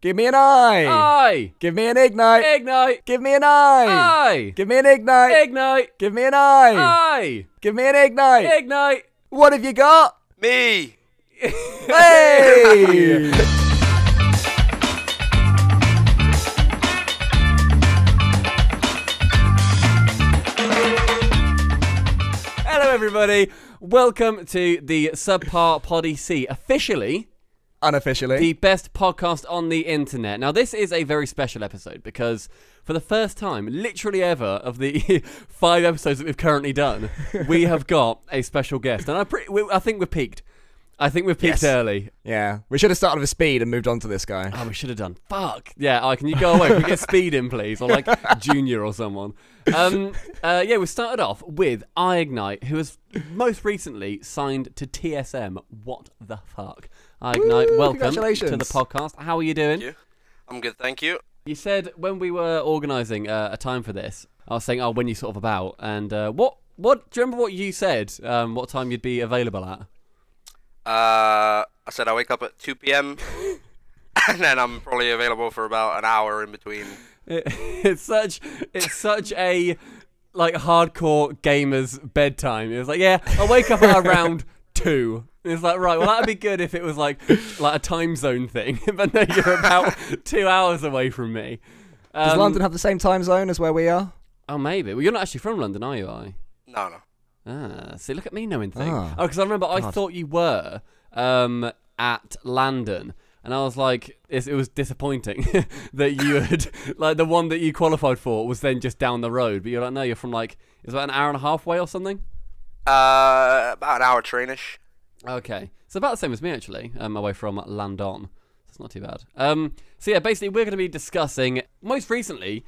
Give me an eye. Eye. Give me an ignite. Ignite. Give me an eye. Eye. Give me an ignite. Ignite. Give me an eye. Eye. Give me an ignite. Ignite. What have you got? Me. Hey! Hello, everybody. Welcome to the subpar Poddy C, officially, Unofficially, the best podcast on the internet. Now, this is a very special episode because for the first time, literally ever, of the 5 episodes that we've currently done, we have got a special guest. And I think we've peaked. I think we've peaked early. Yeah, we should have started with speed and moved on to this guy. Oh, we should have done. Fuck. Yeah, can you go away? Can we get Speed in, please? Or like Junior or someone. Yeah, we started off with EyeIgnite, who has most recently signed to TSM. What the fuck? EyeIgnite, welcome congratulations to the podcast. How are you doing? Thank you. I'm good, thank you. You said when we were organising a time for this, I was saying, oh, when you sort of about, and what? Do you remember what you said? What time you'd be available at? I said I wake up at 2 p.m. and then I'm probably available for about an hour in between. It's such a like hardcore gamer's bedtime. It was like, yeah, I'll wake up at around 2. It's like, right, well, that'd be good if it was like a time zone thing. But no, you're about 2 hours away from me. Does London have the same time zone as where we are? Oh, maybe. Well, you're not actually from London, are you, I? No. Ah, see, look at me knowing things. Oh, because I remember I thought you were at Landon. And I was like, it was disappointing that you had, like, the one that you qualified for was then just down the road. But you're like, no, you're from, like, is that an hour and a half away or something? About an hour trainish. Okay. It's about the same as me, actually, away from Landon. It's not too bad. So, yeah, basically, we're going to be discussing, most recently,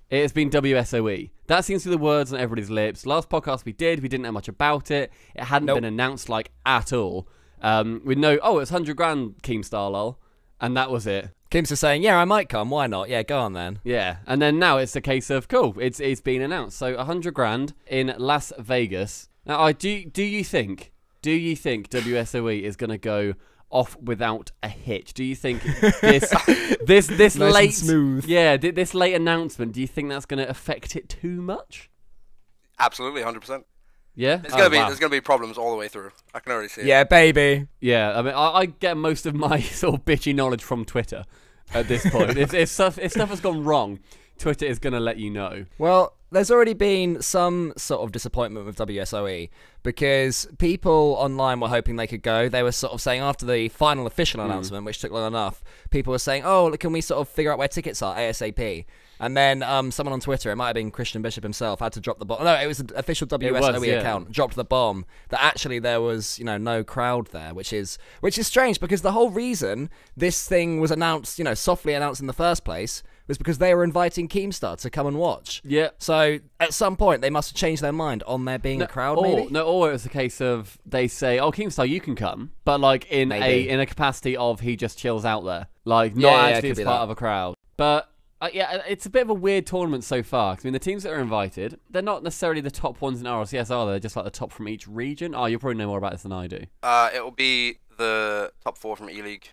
it has been WSOE. That seems to be the words on everybody's lips. Last podcast we didn't know much about it. It hadn't been announced, like, at all. We know, oh, it's 100 grand Keemstar, lol. And that was it. Keems is saying, yeah, I might come. Why not? Yeah, go on then. Yeah, and then now it's a case of, cool, it's been announced. So 100 grand in Las Vegas. Now, do you think WSOE is going to go off without a hitch? Do you think this nice late, and smooth. Yeah, this late announcement, do you think that's going to affect it too much? Absolutely, 100%. Yeah? There's gonna be problems all the way through. I can already see it. Yeah, baby. Yeah, I mean, I get most of my sort of bitchy knowledge from Twitter at this point. if stuff has gone wrong, Twitter is going to let you know. Well, there's already been some sort of disappointment with WSOE because people online were hoping they could go. They were sort of saying after the final official announcement, which took long enough, people were saying, oh, can we sort of figure out where tickets are ASAP? And then someone on Twitter, it might have been Christian Bishop himself, had to drop the bomb. No, it was an official WSOE account, dropped the bomb that actually there was, no crowd there, which is strange because the whole reason this thing was announced, softly announced in the first place was because they were inviting Keemstar to come and watch. Yeah. So at some point they must have changed their mind on there being a crowd, maybe? No, or it was a case of they say, oh, Keemstar, you can come, but like in a capacity of he just chills out there. Like, not actually as part of a crowd. But... yeah, it's a bit of a weird tournament so far. I mean, the teams that are invited, they're not necessarily the top ones in RLCS, are they? They're just like the top from each region. Oh, you'll probably know more about this than I do. It will be the top 4 from ELEAGUE.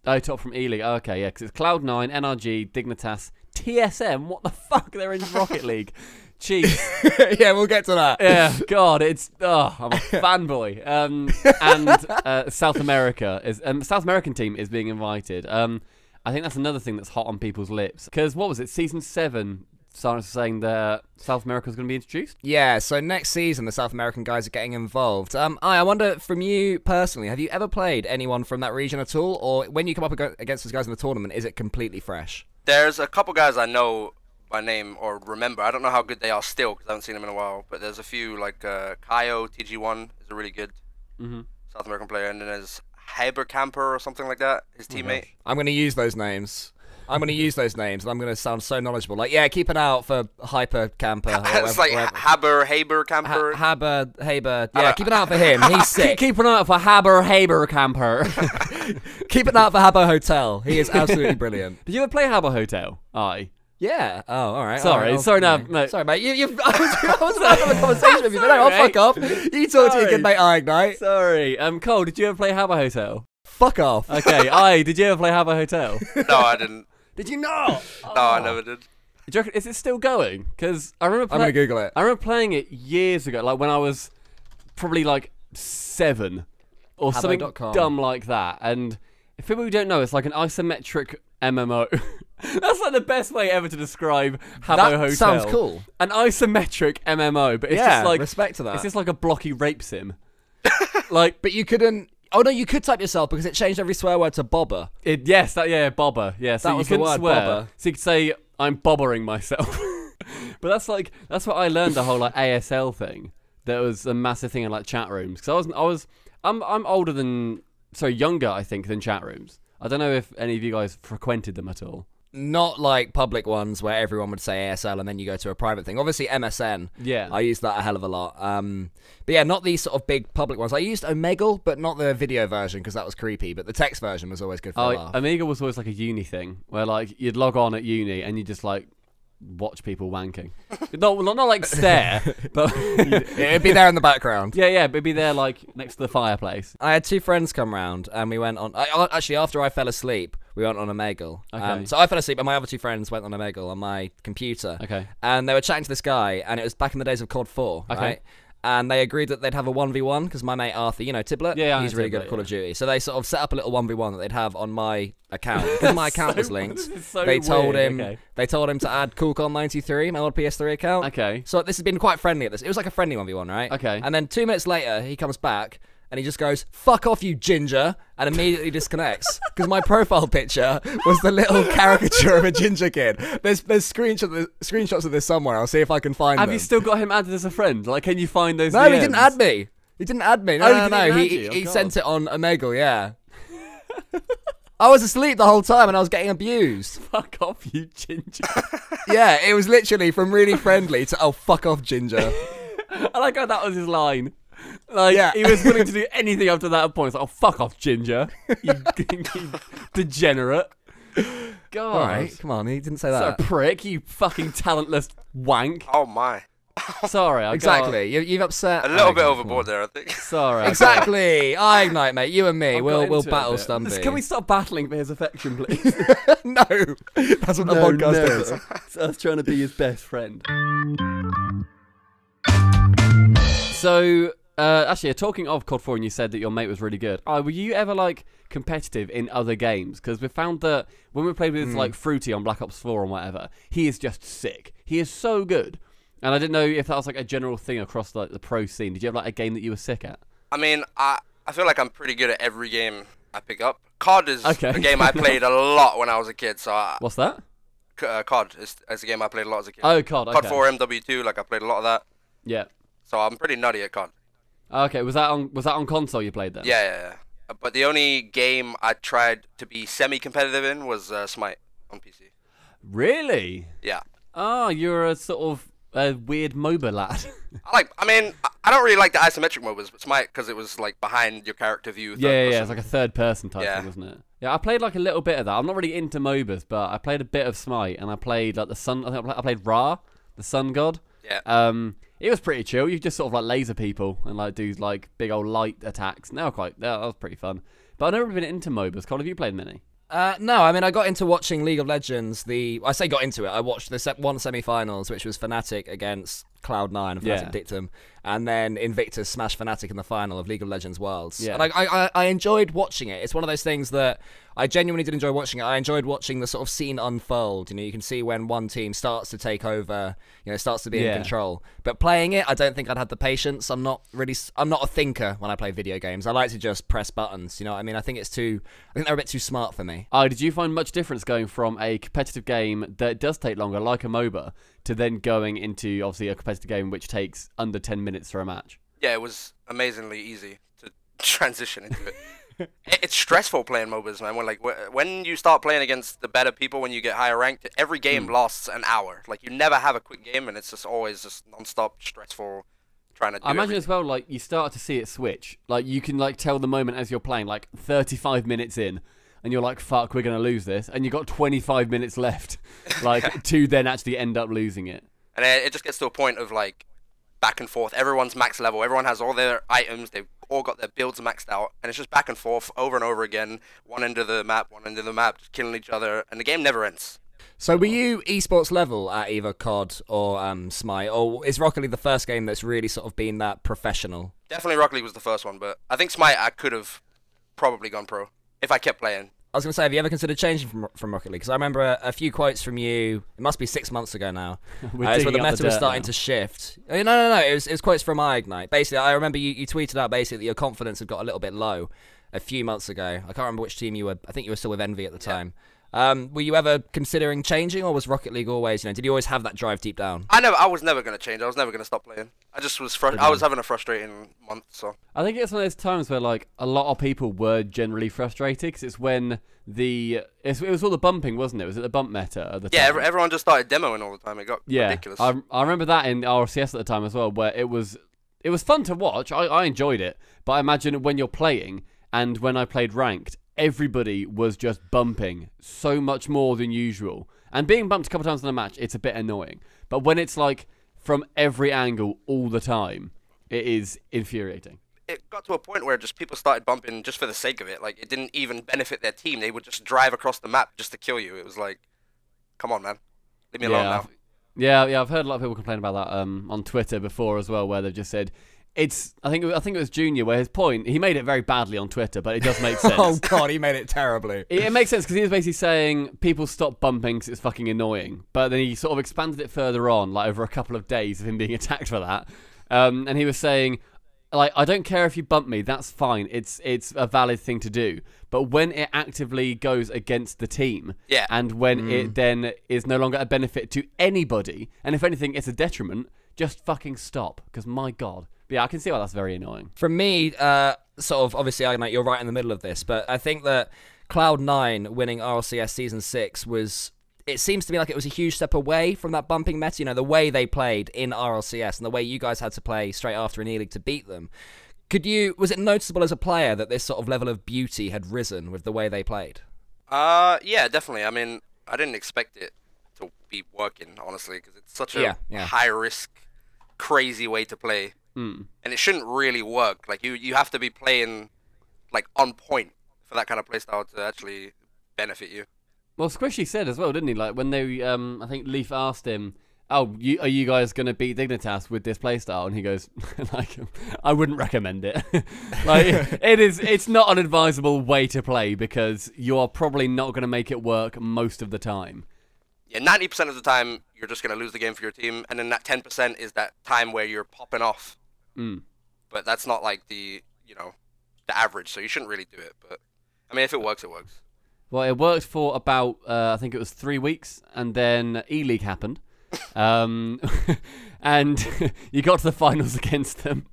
Oh, top from ELEAGUE. Oh, okay, yeah, because it's Cloud9, NRG, Dignitas, TSM. What the fuck? They're in Rocket League. Jeez. Yeah, we'll get to that. Yeah, God, I'm a fanboy. And South America South American team is being invited. I think that's another thing that's hot on people's lips. Because, what was it, Season 7 started saying that South America was going to be introduced? Yeah, so next season the South American guys are getting involved. I wonder, from you personally, have you ever played anyone from that region at all? Or when you come up against those guys in the tournament, is it completely fresh? There's a couple guys I know by name or remember. I don't know how good they are still because I haven't seen them in a while. But there's a few, like Kaio, TG1 is a really good South American player. And then there's Habbo Camper or something like that, his teammate. I'm going to use those names. And I'm going to sound so knowledgeable. Like, yeah, keep an eye out for Hyper Camper. It's like Habbo Camper. Habbo. Yeah, keep an eye out for him. He's sick. Keep an eye out for Habbo Camper. Keep an eye out for Habbo Hotel. He is absolutely brilliant. Did you ever play Habbo Hotel? Aye. Yeah. Oh, all right. Sorry. Sorry, no. Sorry, mate. I was about to have a conversation with you, but no, I'll fuck off. You talk to your good mate, EyeIgnite. Sorry. Cole, did you ever play Habbo Hotel? Fuck off. Okay, did you ever play Habbo Hotel? No, I didn't. Did you not? No, I never did. Do you reckon, is it still going? Because I remember I'm going to Google it. I remember playing it years ago, like when I was probably like 7 or something Habbo.com. dumb like that. And if people who don't know, it's like an isometric MMO. That's like the best way ever to describe Habbo That Hotel. sounds cool. An isometric MMO, but it's Yeah, just like respect to that. It's just like a blocky rape sim. Like, But you couldn't... Oh, no, you could type yourself because it changed every swear word to bobber. bobber. Yeah, so That you was the couldn't word, swear. bobber. So you could say, I'm bobbering myself. But that's what I learned, the whole like ASL thing. That was a massive thing in like chat rooms. Because I'm older than, younger I think than chat rooms. I don't know if any of you guys frequented them at all. Not like public ones where everyone would say ASL and then you go to a private thing. Obviously MSN. Yeah. I used that a hell of a lot. But yeah, not these sort of big public ones. I used Omegle, but not the video version because that was creepy. But the text version was always good for a laugh. Amiga was always like a uni thing where like you'd log on at uni and you just like watch people wanking. not like stare, but It'd be there in the background. yeah, but it'd be there like next to the fireplace. I had 2 friends come round and we went on... actually, after I fell asleep, we went on Omegle. Okay. So I fell asleep and my other 2 friends went on Omegle on my computer. Okay. And they were chatting to this guy and it was back in the days of COD 4, Okay. right? And they agreed that they'd have a 1v1 because my mate Arthur, you know, Tiblet, Yeah, I know he's really good Tiblet, at Call of yeah. Duty. So they sort of set up a little 1v1 that they'd have on my account. Because my account was linked. This is so They told weird. him Okay. they told him to add CoolCon93, my old PS3 account. Okay. So this has been quite friendly at this. It was like a friendly 1v1, right? Okay. And then 2 minutes later, he comes back and he just goes, "Fuck off, you ginger," and immediately disconnects. Because my profile picture was the little caricature of a ginger kid. There's screenshots of this somewhere. I'll see if I can find them. Have you still got him added as a friend? Like, can you find those? No, DMs? he didn't add me. He didn't add me. No, Oh, no, he no. didn't add He you? Oh, he God. sent it on Omegle, yeah. I was asleep the whole time and I was getting abused. Fuck off, you ginger. Yeah, it was literally from really friendly to, "Oh, fuck off, ginger." I like how that was his line. Like, Yeah. he was willing to do anything up to that point. It's like, "Oh, fuck off, ginger. You degenerate." God. All right, come on. He didn't say So that. prick, you fucking talentless wank. Oh my. Sorry, I Exactly. You've upset. A little bit Okay, overboard there, I think. Sorry. Exactly. EyeIgnite, mate. You and me. I've We'll got into it a battle bit. Stumpy. Can we stop battling for his affection, please? No. That's what the podcast is. It's us trying to be his best friend. So, actually, talking of COD 4, and you said that your mate was really good. Were you ever like competitive in other games? Because we found that when we played with like Fruity on Black Ops 4 and whatever, he is just sick. He is so good. And I didn't know if that was like a general thing across like the pro scene. Did you have like a game that you were sick at? I mean, I feel like I'm pretty good at every game I pick up. COD is Okay. a game I played a lot when I was a kid, so What's that? COD is a game I played a lot as a kid. Oh, COD. Okay. COD 4, MW2, like I played a lot of that. Yeah. So I'm pretty nutty at COD. Okay. Was that on console you played then? Yeah. But the only game I tried to be semi-competitive in was Smite on PC. Really? Yeah. Oh, you're a sort of weird MOBA lad. I mean, I don't really like the isometric MOBAs, but Smite, because it was like behind your character view. Yeah, person. it's like a third person type thing, wasn't it? Yeah, I played like a little bit of that. I'm not really into MOBAs, but I played a bit of Smite, and I played like the Sun. I think I played Ra, the Sun God. Yeah. It was pretty chill. You just sort of like laser people and like do like big old light attacks. That was pretty fun. But I've never really been into MOBAs. Colin, have you played many? No, I mean, I got into watching League of Legends. I say got into it. I watched the one semi-finals, which was Fnatic against Cloud9 and Fnatic Dictum, and then Invictus smashed Fnatic in the final of League of Legends Worlds. Yeah. And I enjoyed watching it. It's one of those things that I genuinely did enjoy watching it. I enjoyed watching the sort of scene unfold. You know, you can see when one team starts to take over, you know, starts to be in control. But playing it, I don't think I'd had the patience. I'm not a thinker when I play video games. I like to just press buttons. You know what I mean? I think they're a bit too smart for me. Oh, did you find much difference going from a competitive game that does take longer, like a MOBA, to then going into obviously a competitive game which takes under 10 minutes for a match? Yeah, it was amazingly easy to transition into it. It's stressful playing MOBAs, man. When you start playing against the better people, when you get higher ranked, every game lasts an hour. Like, you never have a quick game, and it's just always just non-stop stressful trying to do I imagine everything. as well, like, you start to see it switch. Like, you can, like, tell the moment as you're playing, like, 35 minutes in, and you're like, fuck, we're going to lose this. And you got 25 minutes left, like, to then actually end up losing it. And it just gets to a point of, like, back and forth. Everyone's max level. Everyone has all their items. They've all got their builds maxed out, and it's just back and forth over and over again. One end of the map, just killing each other, and the game never ends. So were you esports level at either COD or Smite, or is Rocket League the first game that's really sort of been that professional? Definitely Rocket League was the first one, but I think Smite I could have probably gone pro if I kept playing. I was going to say, have you ever considered changing from Rocket League? Because I remember a few quotes from you, it must be 6 months ago now, where the meta was starting to shift. No, it was quotes from EyeIgnite. Basically, I remember you tweeted out basically that your confidence had got a little bit low a few months ago. I can't remember which team you were, I think you were still with Envy at the time. Were you ever considering changing, or was Rocket League always, did you always have that drive deep down? I was never going to change. I was never going to stop playing. I just was I was having a frustrating month, so. I think it's one of those times where, like, a lot of people were generally frustrated, because it's when it was all the bumping, wasn't it? Was it the bump meta at the time? Yeah, everyone just started demoing all the time. It got ridiculous. I remember that in RCS at the time as well, where it was fun to watch. I enjoyed it, but I imagine when you're playing, and when I played ranked, everybody was just bumping so much more than usual. And being bumped a couple times in a match, it's a bit annoying. But when it's like from every angle all the time, it is infuriating. It got to a point where just people started bumping just for the sake of it. Like, it didn't even benefit their team. They would just drive across the map just to kill you. It was like, come on, man. Leave me alone now. Yeah, I've heard a lot of people complain about that on Twitter before as well, where they've just said, I think it was Junior, where his point, he made it very badly on Twitter, but it does make sense. Oh god, he made it terribly. It makes sense, because he was basically saying people stop bumping because it's fucking annoying. But then he sort of expanded it further on, like over a couple of days of him being attacked for that. And he was saying, like, I don't care if you bump me, that's fine. It's a valid thing to do. But when it actively goes against the team, and when it then is no longer a benefit to anybody, and if anything, it's a detriment, just fucking stop. Because my god. But yeah, I can see why that's very annoying. For me, sort of, obviously, EyeIgnite, you're right in the middle of this, but I think that Cloud9 winning RLCS Season 6 was... It seems to me like it was a huge step away from that bumping meta, the way they played in RLCS and the way you guys had to play straight after in ELEAGUE to beat them. Was it noticeable as a player that this sort of level of beauty had risen with the way they played? Yeah, definitely. I mean, I didn't expect it to be working, honestly, because it's such a high-risk, crazy way to play. And it shouldn't really work. Like, you have to be playing, like, on point for that kind of playstyle to actually benefit you. Well, Squishy said as well, didn't he? Like, when they, I think Leaf asked him, "Oh, are you guys going to beat Dignitas with this playstyle?" And he goes, "Like, I wouldn't recommend it. Like, it's not an advisable way to play, because you are probably not going to make it work most of the time." Yeah, 90% of the time you're just going to lose the game for your team, and then that 10% is that time where you're popping off. But that's not like the average, so you shouldn't really do it. But I mean, if it works, it works. Well, it worked for about, I think it was 3 weeks, and then ELEAGUE happened. And you got to the finals against them,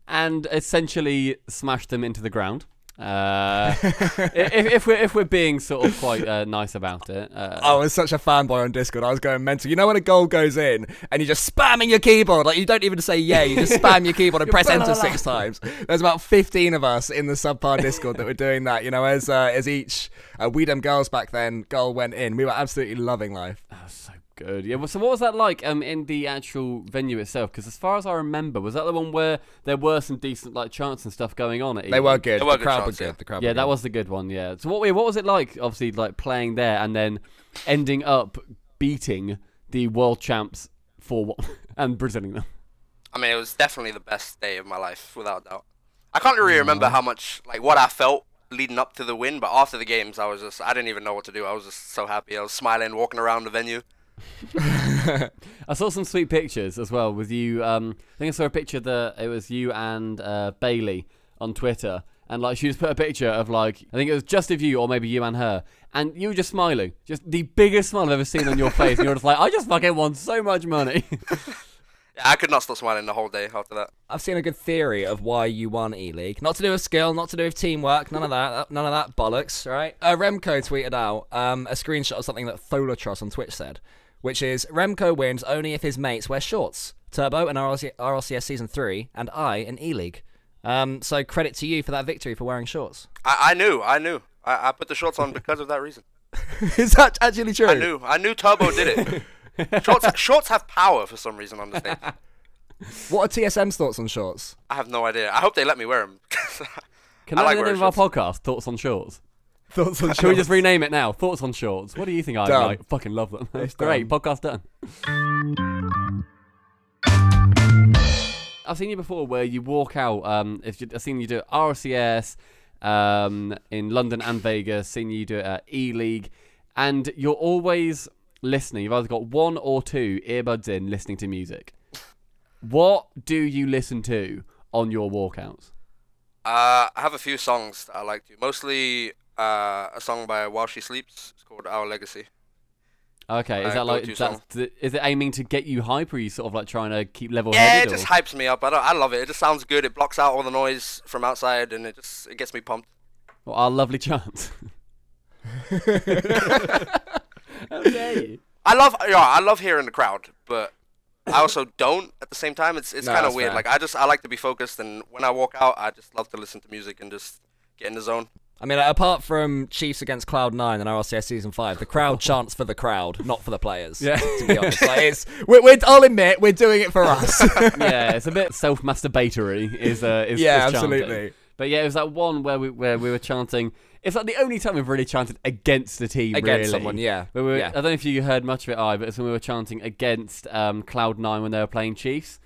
and essentially smashed them into the ground. If we're being sort of quite nice about it. I was such a fanboy on Discord. I was going mental. You know when a goal goes in and you're just spamming your keyboard, like you don't even say yeah, you just spam your keyboard and press enter 6 times. There's about 15 of us in the subpar Discord that were doing that. As each We Dem Girls back then goal went in, we were absolutely loving life. That was so good. Yeah. Well, so what was that like in the actual venue itself? Because as far as I remember, was that the one where there were some decent like chants and stuff going on at ELEAGUE? They were good. The crowd was good. The crowd. Yeah, that was the good one. Yeah. So what was it like? Obviously, like playing there and then ending up beating the world champs 4-1 and presenting them. I mean, it was definitely the best day of my life, without doubt. I can't really remember how much, like, what I felt leading up to the win, but after the games, I didn't even know what to do. I was just so happy. I was smiling, walking around the venue. I saw some sweet pictures as well with you. I think I saw a picture that it was you and Bailey on Twitter, and like she just put a picture of like I think it was just of you or maybe you and her, and you were just smiling, just the biggest smile I've ever seen on your face. And you're just like, I just fucking won so much money. Yeah, I could not stop smiling the whole day after that. I've seen a good theory of why you won ELEAGUE. Not to do with skill, not to do with teamwork, none of that bollocks, right? Remco tweeted out a screenshot of something that Tholatros on Twitch said, which is, Remco wins only if his mates wear shorts. Turbo in RLCS Season 3, and I in ELEAGUE. So credit to you for that victory for wearing shorts. I knew. I put the shorts on because of that reason. Is that actually true? I knew Turbo did it. Shorts have power for some reason on the stage. What are TSM's thoughts on shorts? I have no idea. I hope they let me wear them. Can I name of our podcast? Thoughts on shorts. Thoughts on shorts. Can we just rename it now? Thoughts on shorts. What do you think? I fucking love them. It's great. done. Podcast done. I've seen you before where you walk out. I've seen you do it at RCS in London and Vegas. Seen you do it at ELEAGUE, and you're always listening. You've either got one or two earbuds in, listening to music. What do you listen to on your walkouts? I have a few songs that I like to. Mostly a song by While She Sleeps. It's called Our Legacy. Okay, is that like is it aiming to get you hype, or are you sort of like trying to keep level-headed? Yeah, it just hypes me up. I love it. It just sounds good. It blocks out all the noise from outside, and it gets me pumped. Well, our lovely chance. How dare you? I love hearing the crowd, but I also don't at the same time. It's kind of weird. Fair. Like I like to be focused, and when I walk out, I just love to listen to music and just get in the zone. I mean, apart from Chiefs against Cloud9 and RLCS Season 5, the crowd chants for the crowd, not for the players. Yeah. To be honest. Like, I'll admit, we're doing it for us. Yeah, it's a bit self-masturbatory, is yeah, is absolutely. Chanting. But yeah, it was that one where we were chanting. It's like the only time we've really chanted against the team, Against someone, yeah. I don't know if you heard much of it, but it's when we were chanting against Cloud9 when they were playing Chiefs.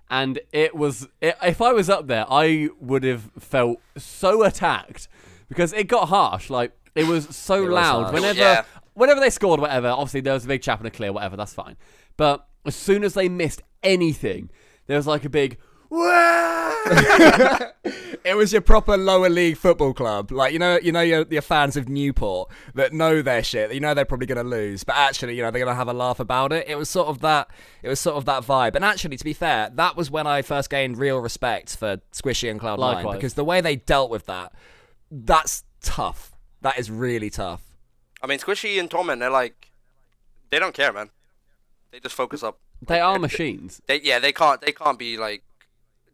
And if I was up there, I would have felt so attacked. Because it got harsh, like it was so loud. Whenever they scored, whatever. Obviously, there was a big chap and a clear, whatever. That's fine. But as soon as they missed anything, there was like a big. It was your proper lower league football club, like you know your fans of Newport that know their shit. You know they're probably going to lose, but actually they're going to have a laugh about it. It was sort of that. It was sort of that vibe. And actually, to be fair, that was when I first gained real respect for Squishy and Cloud9. Likewise. Because the way they dealt with that. That's tough. That is really tough. I mean, Squishy and Torment, they don't care, man. They just focus up. They are machines. They can't be like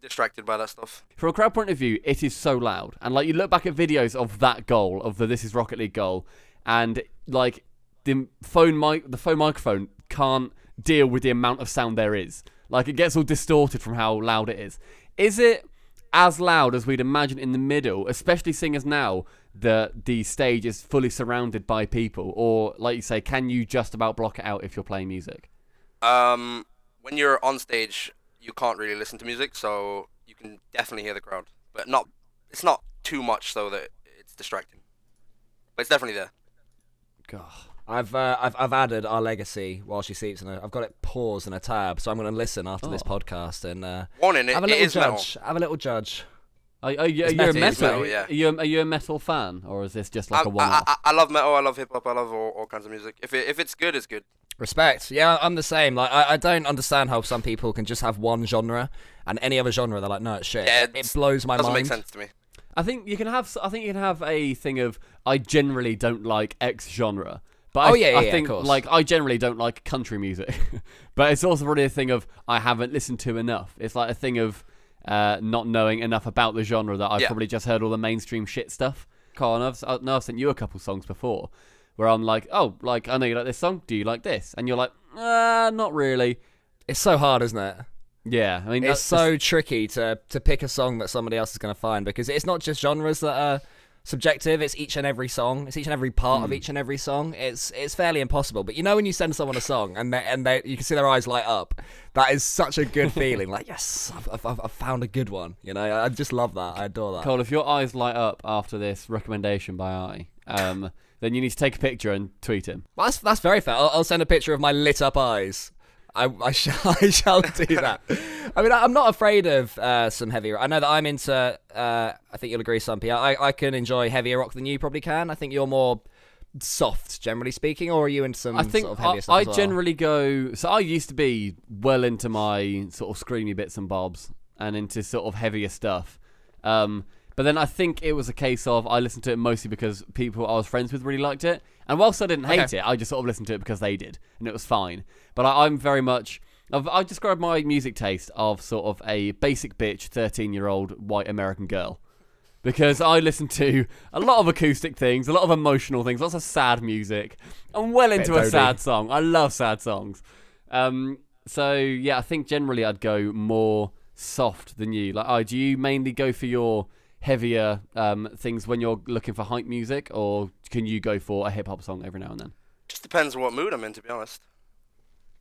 distracted by that stuff. From a crowd point of view, it is so loud, and like you look back at videos of that goal, of the This Is Rocket League goal, and like the phone microphone can't deal with the amount of sound there is. Like it gets all distorted from how loud it is. Is it as loud as we'd imagine in the middle, especially seeing as now the stage is fully surrounded by people? Or, like you say, can you just about block it out if you're playing music? When you're on stage, you can't really listen to music, so you can definitely hear the crowd. But it's not too much so that it's distracting. But it's definitely there. God. I've added Our Legacy While She Sleeps, and I've got it paused in a tab, so I'm going to listen after this podcast and warning, have a it little is judge. metal. Have a little judge. Are you a metal, metal? yeah. Are you a metal fan, or is this just like a one-off? I love metal. I love hip hop. I love all kinds of music. If it's good, it's good. Respect. Yeah, I'm the same. Like I don't understand how some people can just have one genre and any other genre they're like, no, it's shit. Yeah, it blows my mind. Doesn't make sense to me. I think you can have a thing of I generally don't like X genre. But I think, of course. like, I generally don't like country music. But it's also really a thing of I haven't listened to enough. It's like a thing of not knowing enough about the genre that I've probably just heard all the mainstream shit stuff. Colin, I've sent you a couple songs before where I'm like, oh, like, I know you like this song. Do you like this? And you're like, not really. It's so hard, isn't it? Yeah. I mean, it's so tricky to pick a song that somebody else is going to find, because it's not just genres that are subjective. It's each and every song. It's each and every part of each and every song. It's fairly impossible. But you know when you send someone a song and they you can see their eyes light up, that is such a good feeling. Like, yes, I've found a good one. You know, I just love that. I adore that. Cole, if your eyes light up after this recommendation by then you need to take a picture and tweet him. Well, that's very fair. I'll send a picture of my lit up eyes. I shall do that. I mean, I'm not afraid of some heavier. I know that I'm into. I think you'll agree, Stumpy. I can enjoy heavier rock than you probably can. I think you're more soft, generally speaking, or are you into some sort of heavier stuff? I as well? generally go. So I used to be well into my sort of screamy bits and bobs and into sort of heavier stuff. But then I think it was a case of I listened to it mostly because people I was friends with really liked it. And whilst I didn't hate it, I just sort of listened to it because they did. And it was fine. But I'm very much... I describe my music taste of sort of a basic bitch 13-year-old white American girl. Because I listen to a lot of acoustic things, a lot of emotional things, lots of sad music. I'm well into a sad song. I love sad songs. So yeah, I think generally I'd go more soft than you. Like, do you mainly go for your heavier things when you're looking for hype music, or can you go for a hip hop song every now and then? Just depends on what mood I'm in, to be honest.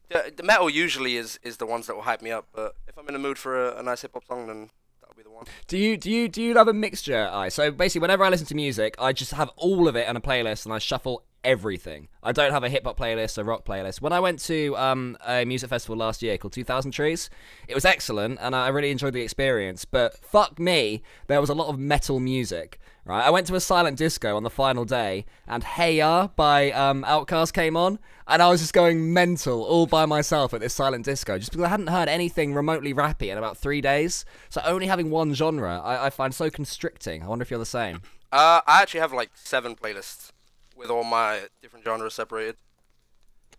The metal usually is the ones that will hype me up, but if I'm in the mood for a nice hip hop song, then that'll be the one. Do you have a mixture? So basically, whenever I listen to music, I just have all of it on a playlist, and I shuffle everything. I don't have a hip hop playlist, a rock playlist. When I went to a music festival last year called 2000 Trees, it was excellent, and I really enjoyed the experience. But fuck me, there was a lot of metal music. Right, I went to a silent disco on the final day, and Hey Ya by Outkast came on, and I was just going mental all by myself at this silent disco, just because I hadn't heard anything remotely rappy in about 3 days. So only having one genre, I find so constricting. I wonder if you're the same. I actually have like 7 playlists with all my different genres separated.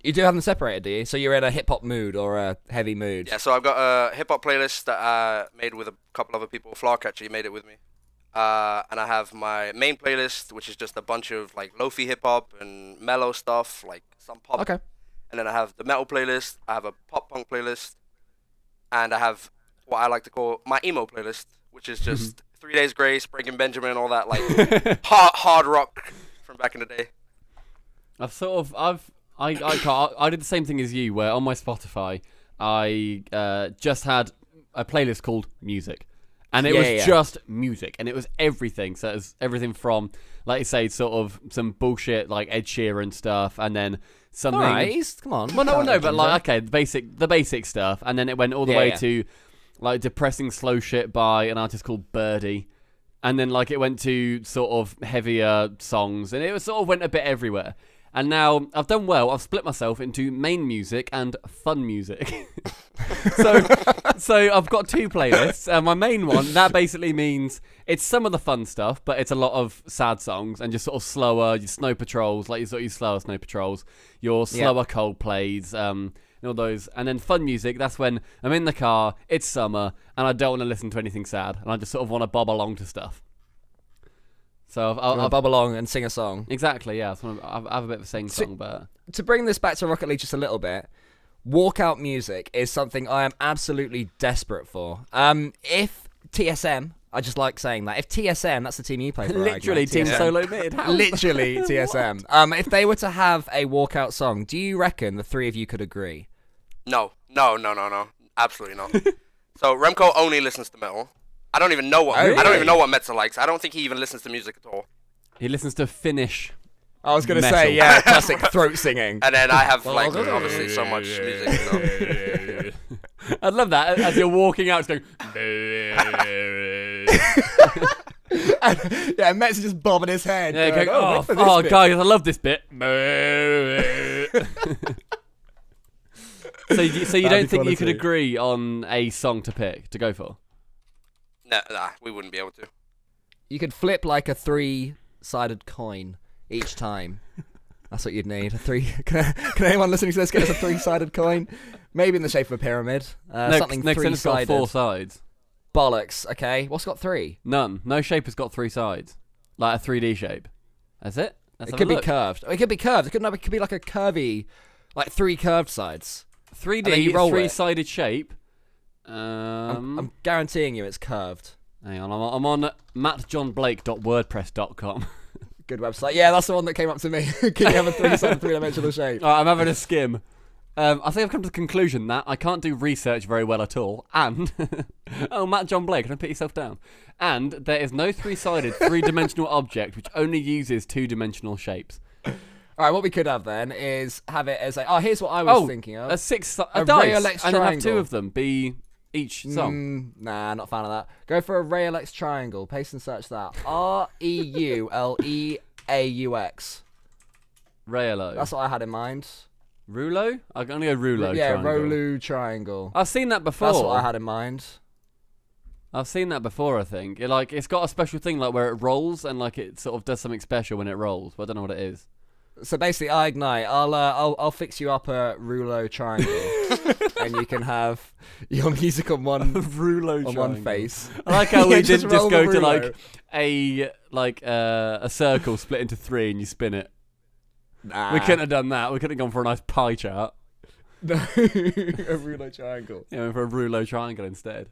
You do have them separated, do you? So you're in a hip-hop mood or a heavy mood? Yeah, so I've got a hip-hop playlist that I made with a couple other people. Flark actually made it with me. And I have my main playlist, which is just a bunch of like lo-fi hip-hop and mellow stuff, like some pop. Okay. And then I have the metal playlist, I have a pop-punk playlist, and I have what I like to call my emo playlist, which is just 3 Days Grace, Breaking Benjamin, all that like hard rock from back in the day. I did the same thing as you, where on my Spotify I just had a playlist called music, and it was just music, and it was everything. So it was everything from, like you say, sort of some bullshit like Ed Sheeran stuff, and then something. Alright, come on. Well, no, but like okay, the basic stuff, and then it went all the way to like depressing slow shit by an artist called Birdie. And then, like, it went to sort of heavier songs, and it was sort of went a bit everywhere. And now I've done well. I've split myself into main music and fun music. so I've got 2 playlists. My main one, that basically means it's some of the fun stuff, but it's a lot of sad songs and just sort of slower, your Snow Patrols, like your slower Snow Patrols, your slower Coldplays, and all those. And then fun music, that's when I'm in the car, it's summer, and I don't want to listen to anything sad, and I just sort of want to bob along to stuff. So I'll bob along and sing a song. Exactly, yeah. So I have a bit of a sing-song, but... To bring this back to Rocket League just a little bit, walkout music is something I am absolutely desperate for. If TSM... I just like saying that. If TSM, that's the team you play for, literally, right? Team Solo Mid. Literally, TSM. If they were to have a walkout song, do you reckon the 3 of you could agree? No. Absolutely not. So Remco only listens to metal. I don't even know what I don't even know what Metza likes. I don't think he even listens to music at all. He listens to Finnish. I was going to say, yeah, classic throat singing. And then I have like obviously so much music. So. I'd love that as you're walking out, it's going. Yeah, Met's just bobbing his head. Yeah, going, oh guys, I love this bit. So you don't think you could agree on a song to pick to go for? Nah, we wouldn't be able to. You could flip like a 3-sided coin each time. That's what you'd need. Can anyone listening to this get us a 3-sided coin? Maybe in the shape of a pyramid. Something 3-sided. It's got 4 sides. Bollocks. Okay, what's got 3? None. No shape has got 3 sides, like a 3D shape. That's it. It could be curved. It could be curved. It could be like a curvy, like 3 curved sides. 3D 3-sided shape. I'm guaranteeing you it's curved. Hang on, I'm on mattjohnblake.wordpress.com. Good website. Yeah, that's the one that came up to me. Can you have a 3-sided 3-dimensional shape? All right, I'm having a skim. I think I've come to the conclusion that I can't do research very well at all, and... oh, Matt John Blake, don't put yourself down. And there is no 3-sided 3-dimensional object which only uses 2-dimensional shapes. All right, what we could have then is have it as a... Oh, here's what I was thinking of. A dice, and then have 2 of them be each song. Nah, not a fan of that. Go for a Rayolex triangle. Paste and search that. REULEAUX. Raylo. That's what I had in mind. Rulo? I'm going to go Rulo triangle. Rolu triangle. I've seen that before. That's what I had in mind. I've seen that before, I think. It's got a special thing like where it rolls and like it sort of does something special when it rolls, but I don't know what it is. So basically, EyeIgnite. I'll fix you up a Rulo triangle, and you can have your music on one Rulo on one face. I like how we didn't just go to like a circle split into 3 and you spin it. Nah. We couldn't have done that. We could have gone for a nice pie chart. No, a rouleau triangle. Yeah, went for a rouleau triangle instead.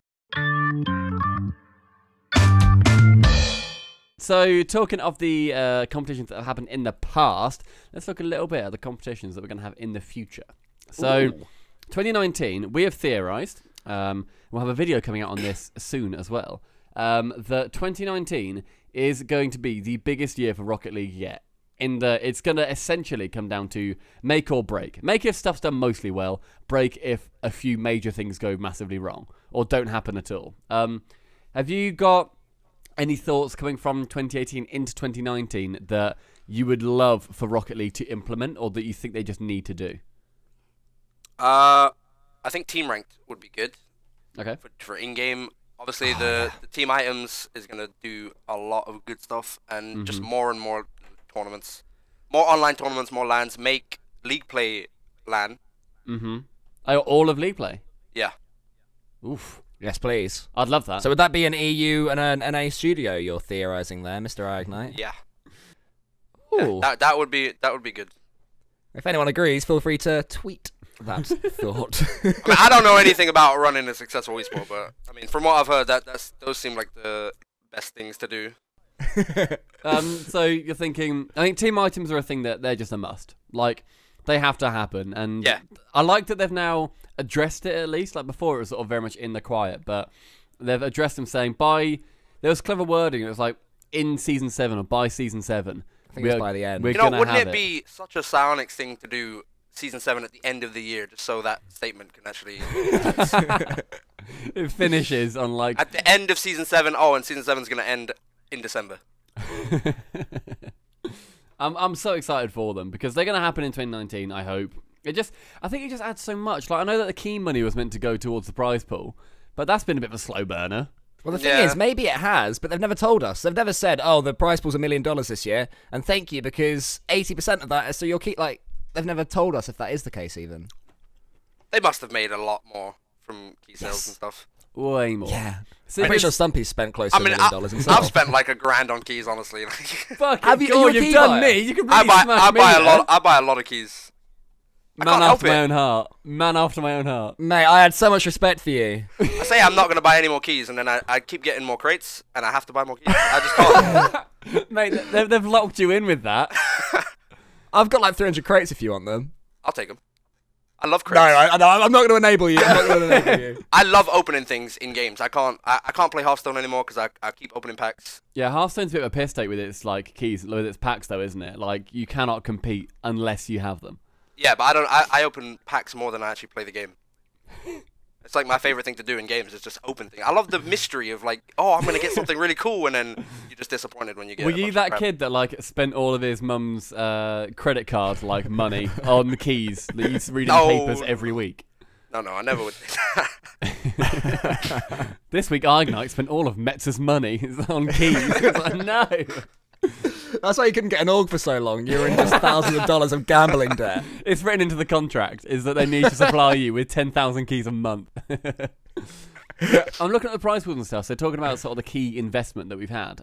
So, talking of the competitions that have happened in the past, let's look a little bit at the competitions that we're going to have in the future. So, Ooh. 2019, we have theorised, we'll have a video coming out on this soon as well, that 2019 is going to be the biggest year for Rocket League yet. It's going to essentially come down to make or break. Make if stuff's done mostly well, break if a few major things go massively wrong, or don't happen at all. Have you got any thoughts coming from 2018 into 2019 that you would love for Rocket League to implement, or that you think they just need to do? I think team ranked would be good. Okay. For in-game, obviously the team items is gonna do a lot of good stuff, and just more and more tournaments, more online tournaments, more LANs. Make League Play LAN. All of League Play? Yeah. Oof. Yes, please. I'd love that. So would that be an EU and an NA studio you're theorising there, Mr. EyeIgnite? Yeah. Ooh. Yeah, that would be good. If anyone agrees, feel free to tweet that thought. I mean, I don't know anything about running a successful esport, but I mean, from what I've heard, those seem like the best things to do. So you're thinking, I think team items are a thing that they're just a must. Like, they have to happen, and yeah. I like that they've now addressed it at least. Like before, it was sort of very much in the quiet, but they've addressed them saying there was clever wording. It was like in season 7 or by season 7. I think it's by the end. Wouldn't it be such a Psionics thing to do season 7 at the end of the year, just so that statement can actually it finishes on like at the end of season 7. Oh, and season 7 is going to end in December. I'm so excited for them because they're going to happen in 2019. I hope. I think it just adds so much. Like, I know that the key money was meant to go towards the prize pool, but that's been a bit of a slow burner. Well, the thing is, maybe it has, but they've never told us. They've never said, "Oh, the prize pool's $1 million this year," and thank you, because 80% of that is so you'll keep like. They've never told us if that is the case, even. They must have made a lot more from key sales and stuff. Way more. Yeah. I'm pretty sure Stumpy's spent close to $1 million himself. I've spent like $1,000 on keys, honestly. Fuck, have you? You've done me. You can really I buy a lot of keys. Man after my own heart. Man after my own heart. Mate, I had so much respect for you. I say I'm not going to buy any more keys, and then I keep getting more crates, and I have to buy more keys. I just can't. Mate, they've locked you in with that. I've got like 300 crates if you want them. I'll take them. I love crates. No, I'm not going to enable you. I love opening things in games. I can't play Hearthstone anymore because I keep opening packs. Yeah, Hearthstone's a bit of a piss take with its like keys, with its packs though, isn't it? Like, you cannot compete unless you have them. Yeah, but I open packs more than I actually play the game. It's like my favorite thing to do in games is just open things. I love the mystery of like, oh, I'm gonna get something really cool, and then you're just disappointed when you get. Were you that kid that like spent all of his mum's credit card like money on the keys that he's reading papers every week? No, I never would. This week, EyeIgnite spent all of Metz's money on keys. Like, no. That's why you couldn't get an org for so long. You were in just thousands of dollars of gambling debt. It's written into the contract is that they need to supply you with 10,000 keys a month. I'm looking at the prize pools and stuff. So talking about sort of the key investment that we've had.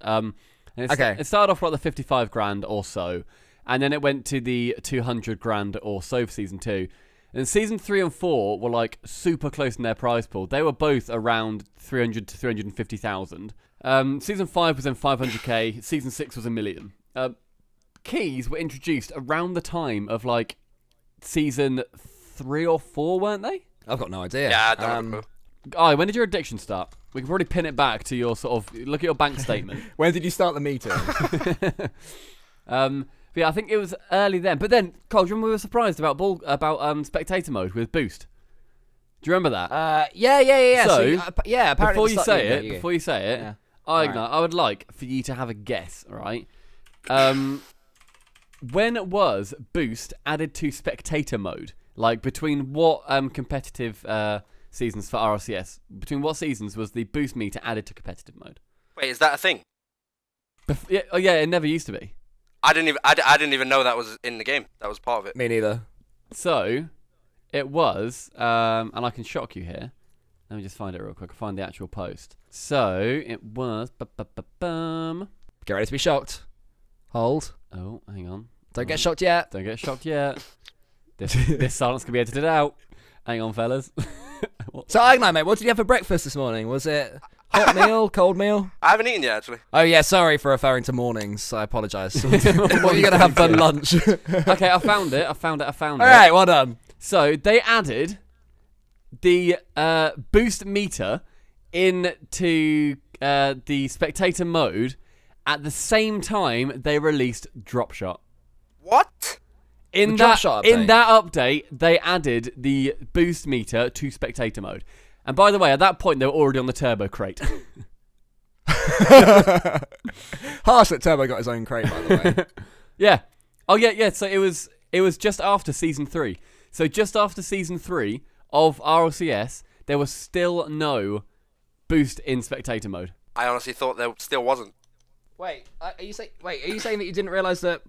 It started off like the 55 grand or so, and then it went to the 200 grand or so for season 2. And season 3 and 4 were like super close in their prize pool. They were both around 300 to 350,000. Season 5 was in 500k. Season 6 was $1 million. Keys were introduced around the time of like season 3 or 4, weren't they? I've got no idea. Yeah, I don't know. When did your addiction start? We can probably pin it back to your sort of look at your bank statement. When did you start the meeting? But yeah, I think it was early then. But then, Cole, do you remember we were surprised about spectator mode with boost? Do you remember that? Yeah. So, apparently before you say it, yeah. I would like for you to have a guess, all right? When was boost added to spectator mode? Like, between what competitive seasons for RLCS? Between what seasons was the boost meter added to competitive mode? Wait, is that a thing? Yeah, it never used to be. I didn't even know that was in the game. That was part of it. Me neither. So, it was, and I can shock you here. Let me just find it real quick. I'll find the actual post. So, it was... Get ready to be shocked. Hold. Oh, hang on. Don't get shocked yet. Don't get shocked yet. This silence can be edited out. Hang on, fellas. So, EyeIgnite, mate, what did you have for breakfast this morning? Was it hot meal, cold meal? I haven't eaten yet, actually. Oh, yeah, sorry for referring to mornings. I apologise. What are you going to have for lunch? Okay, I found it. All right, well done. So, they added the boost meter into the spectator mode at the same time they released Drop Shot. What? In that update, they added the boost meter to spectator mode. And by the way, at that point, they were already on the turbo crate. Harsh that Turbo got his own crate, by the way. Yeah. Oh, yeah. So it was just after Season 3. So just after Season 3 of RLCS, there was still no boost in spectator mode. I honestly thought there still wasn't. Wait, are you saying that you didn't realise that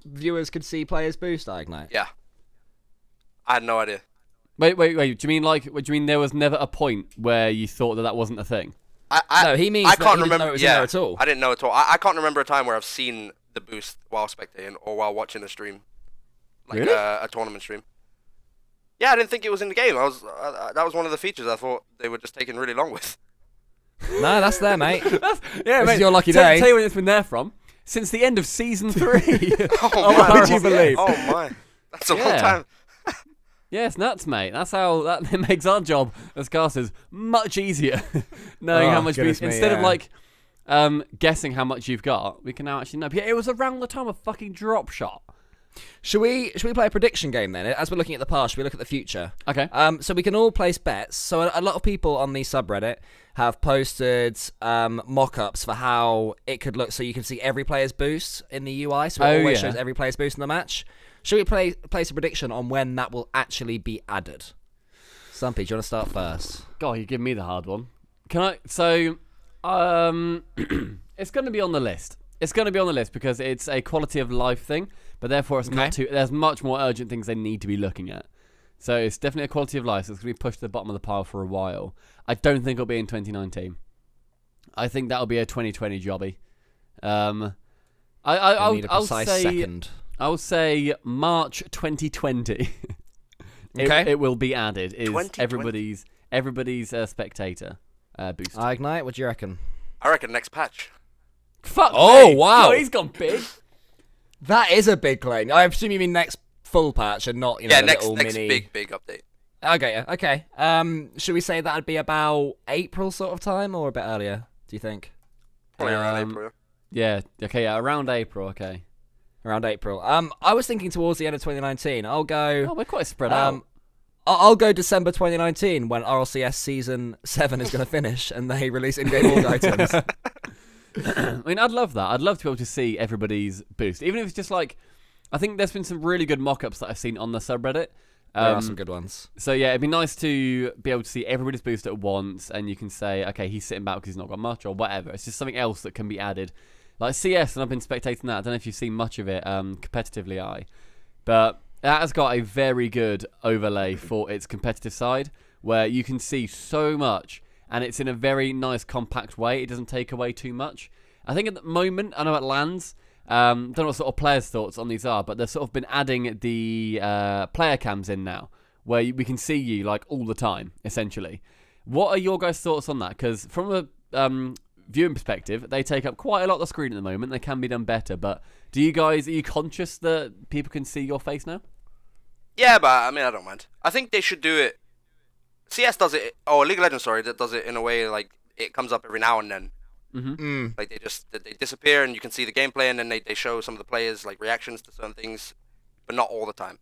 viewers could see players boost EyeIgnite? Yeah. I had no idea. Wait. Do you mean there was never a point where you thought that wasn't a thing? No, he means I that can't he didn't remember know it was in there at all. I didn't know at all. I can't remember a time where I've seen the boost while spectating or while watching a stream, like Really? A tournament stream. Yeah, I didn't think it was in the game. That was one of the features I thought they were just taking really long with. No, that's there, mate. Yeah, this is your lucky day. Tell you when it's been there from. Since the end of Season 3. Oh, my. Did you believe? Oh my, that's a long time. Yeah, it's nuts, mate. That's how that makes our job as casters much easier. Knowing how much instead of like guessing how much you've got, we can now actually know. But yeah, it was around the time of fucking Drop Shot. Should we play a prediction game then? As we're looking at the past, should we look at the future? Okay. So we can all place bets. So a lot of people on the subreddit have posted mock-ups for how it could look, so you can see every player's boost in the UI. So it always shows every player's boost in the match. Should we place a prediction on when that will actually be added? Stumpy, do you want to start first? God, you give me the hard one. Can I? So, it's going to be on the list. It's going to be on the list because it's a quality of life thing, but therefore it's not too. There's much more urgent things they need to be looking at. So it's definitely a quality of life. So it's going to be pushed to the bottom of the pile for a while. I don't think it'll be in 2019. I think that'll be a 2020 jobby. I'll say second. I'll say March 2020. It will be added. Is everybody's spectator boost? EyeIgnite, what do you reckon? I reckon next patch. Fuck. Oh me. wow, Yo, he's gone big. That is a big claim. I assume you mean next full patch and not next little mini. big update. Okay. Should we say that'd be about April sort of time or a bit earlier? Do you think? Probably around April. Yeah. Okay. Yeah. Around April. Okay. Around April. I was thinking towards the end of 2019. I'll go. Oh, we're quite spread out. I'll go December 2019 when RLCS Season 7 is going to finish and they release in-game org items. I mean, I'd love that. I'd love to be able to see everybody's boost, even if it's just like. I think there's been some really good mock-ups that I've seen on the subreddit. There are some good ones. So yeah, it'd be nice to be able to see everybody's boost at once, and you can say, okay, he's sitting back because he's not got much, or whatever. It's just something else that can be added. Like CS, and I've been spectating that. I don't know if you've seen much of it competitively, but that has got a very good overlay for its competitive side, where you can see so much, and it's in a very nice, compact way. It doesn't take away too much. I think at the moment, I know it lands. Don't know what sort of players' thoughts on these are, but they've sort of been adding the player cams in now, where we can see you like all the time, essentially. What are your guys' thoughts on that? Because from a viewing perspective, they take up quite a lot of the screen at the moment. They can be done better, but are you conscious that people can see your face now? Yeah, but I mean, I don't mind. I think they should do it. CS does it, or League of Legends, sorry, that does it in a way like it comes up every now and then. Like they disappear and you can see the gameplay, and then they show some of the players like reactions to certain things, but not all the time.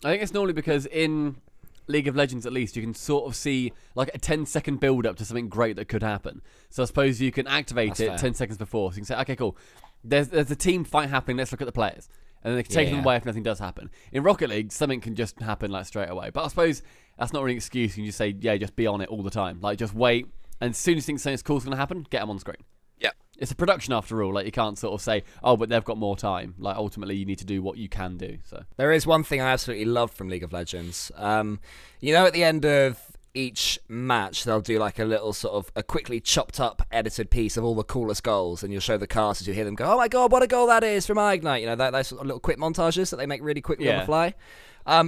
I think it's normally because in League of Legends, at least, you can sort of see like a 10-second build-up to something great that could happen. So I suppose you can activate That's it fair. 10 seconds before. So you can say, okay, cool, there's a team fight happening, let's look at the players. And then they can take them away if nothing does happen. In Rocket League, something can just happen like straight away. But I suppose that's not really an excuse. You can just say, yeah, just be on it all the time. Like, just wait, and as soon as you think something cool's going to happen, get them on screen. Yeah. It's a production after all. Like, you can't sort of say, oh, but they've got more time. Like, ultimately, you need to do what you can do. So there is one thing I absolutely love from League of Legends. At the end of each match, they'll do like a little sort of a quickly chopped up edited piece of all the coolest goals, and you'll show the casters, you hear them go, oh my god, what a goal that is from EyeIgnite. Those sort of little quick montages that they make really quickly on the fly.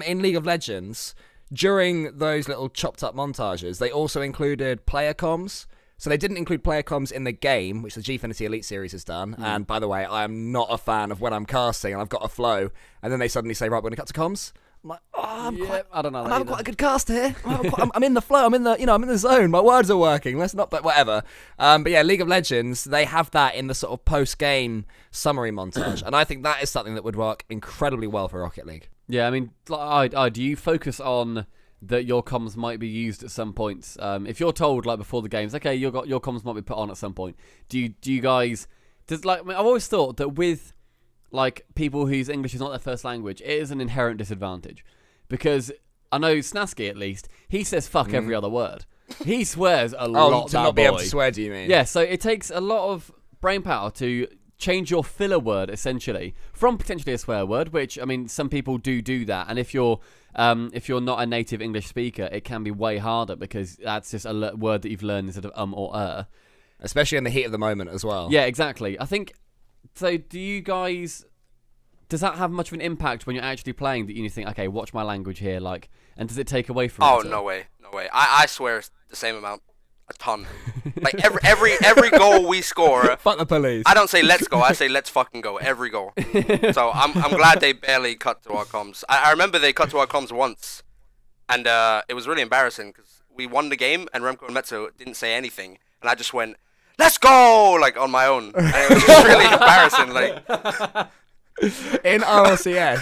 In League of Legends, during those little chopped up montages, they also included player comms. So they didn't include player comms in the game, which the Gfinity Elite series has done. And by the way, I am not a fan of when I'm casting and I've got a flow, and then they suddenly say, right, we're going to cut to comms. I'm like, I don't know. I'm having quite a good cast here. I'm in the flow. I'm in the zone. My words are working. Let's not, but whatever. But yeah, League of Legends, they have that in the sort of post-game summary montage, and I think that is something that would work incredibly well for Rocket League. Yeah, I mean, do you focus on that your comms might be used at some points? If you're told like before the games, okay, your comms might be put on at some point. Do you guys? I've always thought that with like people whose English is not their first language, it is an inherent disadvantage, because I know Snasky at least, he says fuck every other word. He swears a lot. To not be able to swear, do you mean? Yeah, so it takes a lot of brain power to change your filler word essentially from potentially a swear word, which I mean some people do that, and if you're not a native English speaker, it can be way harder because that's just a word that you've learned instead of or especially in the heat of the moment as well. Yeah, exactly. I think so. Does that have much of an impact when you're actually playing, that you think, okay, watch my language here, like, and does it take away from it? Oh, no way. I swear the same amount. A ton. Like every goal we score. Fuck the police. I don't say let's go. I say let's fucking go. Every goal. So I'm glad they barely cut to our comms. I remember they cut to our comms once, and it was really embarrassing because we won the game and Remco and Mezzo didn't say anything, and I just went, "Let's go!" like on my own. And it was just really embarrassing. Like. In RLCS,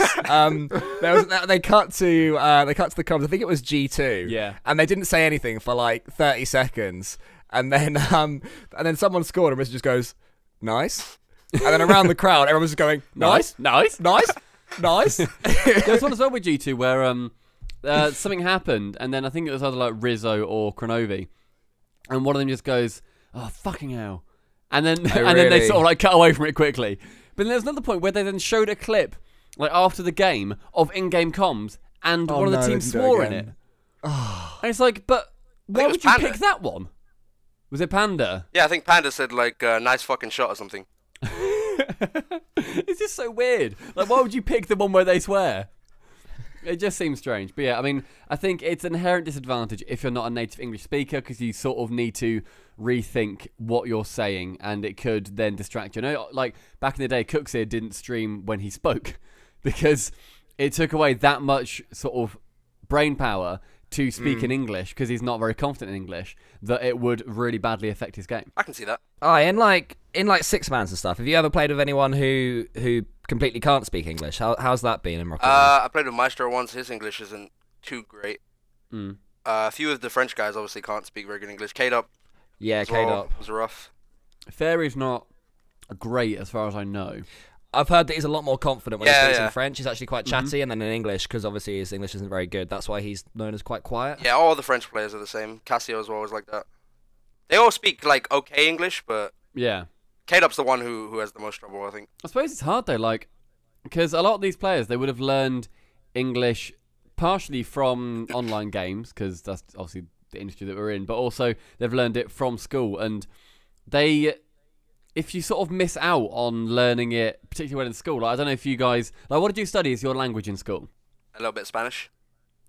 they cut to the comms. I think it was G2. Yeah. And they didn't say anything for like 30 seconds, and then someone scored, and Richard just goes, "Nice," and then around the crowd, everyone was just going, "Nice, nice, nice, nice." There was one as well with G2 where something happened, and then I think it was either like Rizzo or Kronovi, and one of them just goes, "Oh fucking hell," and then then they sort of like cut away from it quickly. But then there's another point where they then showed a clip, like after the game, of in-game comms, and one of the teams swore in it. And it's like, but why would you pick that one? Was it Panda? Yeah, I think Panda said like nice fucking shot or something. It's just so weird. Like, why would you pick the one where they swear? It just seems strange. But yeah, I mean, I think it's an inherent disadvantage if you're not a native English speaker, because you sort of need to rethink what you're saying, and it could then distract you. Like back in the day, Cooks here didn't stream when he spoke because it took away that much sort of brain power to speak in English, because he's not very confident in English, that it would really badly affect his game. I can see that. In like six-mans and stuff, have you ever played with anyone who completely can't speak English? How's that been in Rocket League? I played with Maestro once. His English isn't too great. A few of the French guys obviously can't speak very good English. K-Dop. Yeah, K-Dop was rough. Fairy's not great as far as I know. I've heard that he's a lot more confident when he speaks in French. He's actually quite chatty, and then in English, because obviously his English isn't very good, that's why he's known as quite quiet. Yeah, all the French players are the same. Cassio as well is like that. They all speak like okay English, but yeah, K-Dop's the one who has the most trouble, I think. I suppose it's hard though, like, because a lot of these players, they would have learned English partially from online games, because that's obviously the industry that we're in, but also they've learned it from school, and if you sort of miss out on learning it, particularly when in school, like, I don't know if you guys, like, what did you study as your language in school? A little bit Spanish.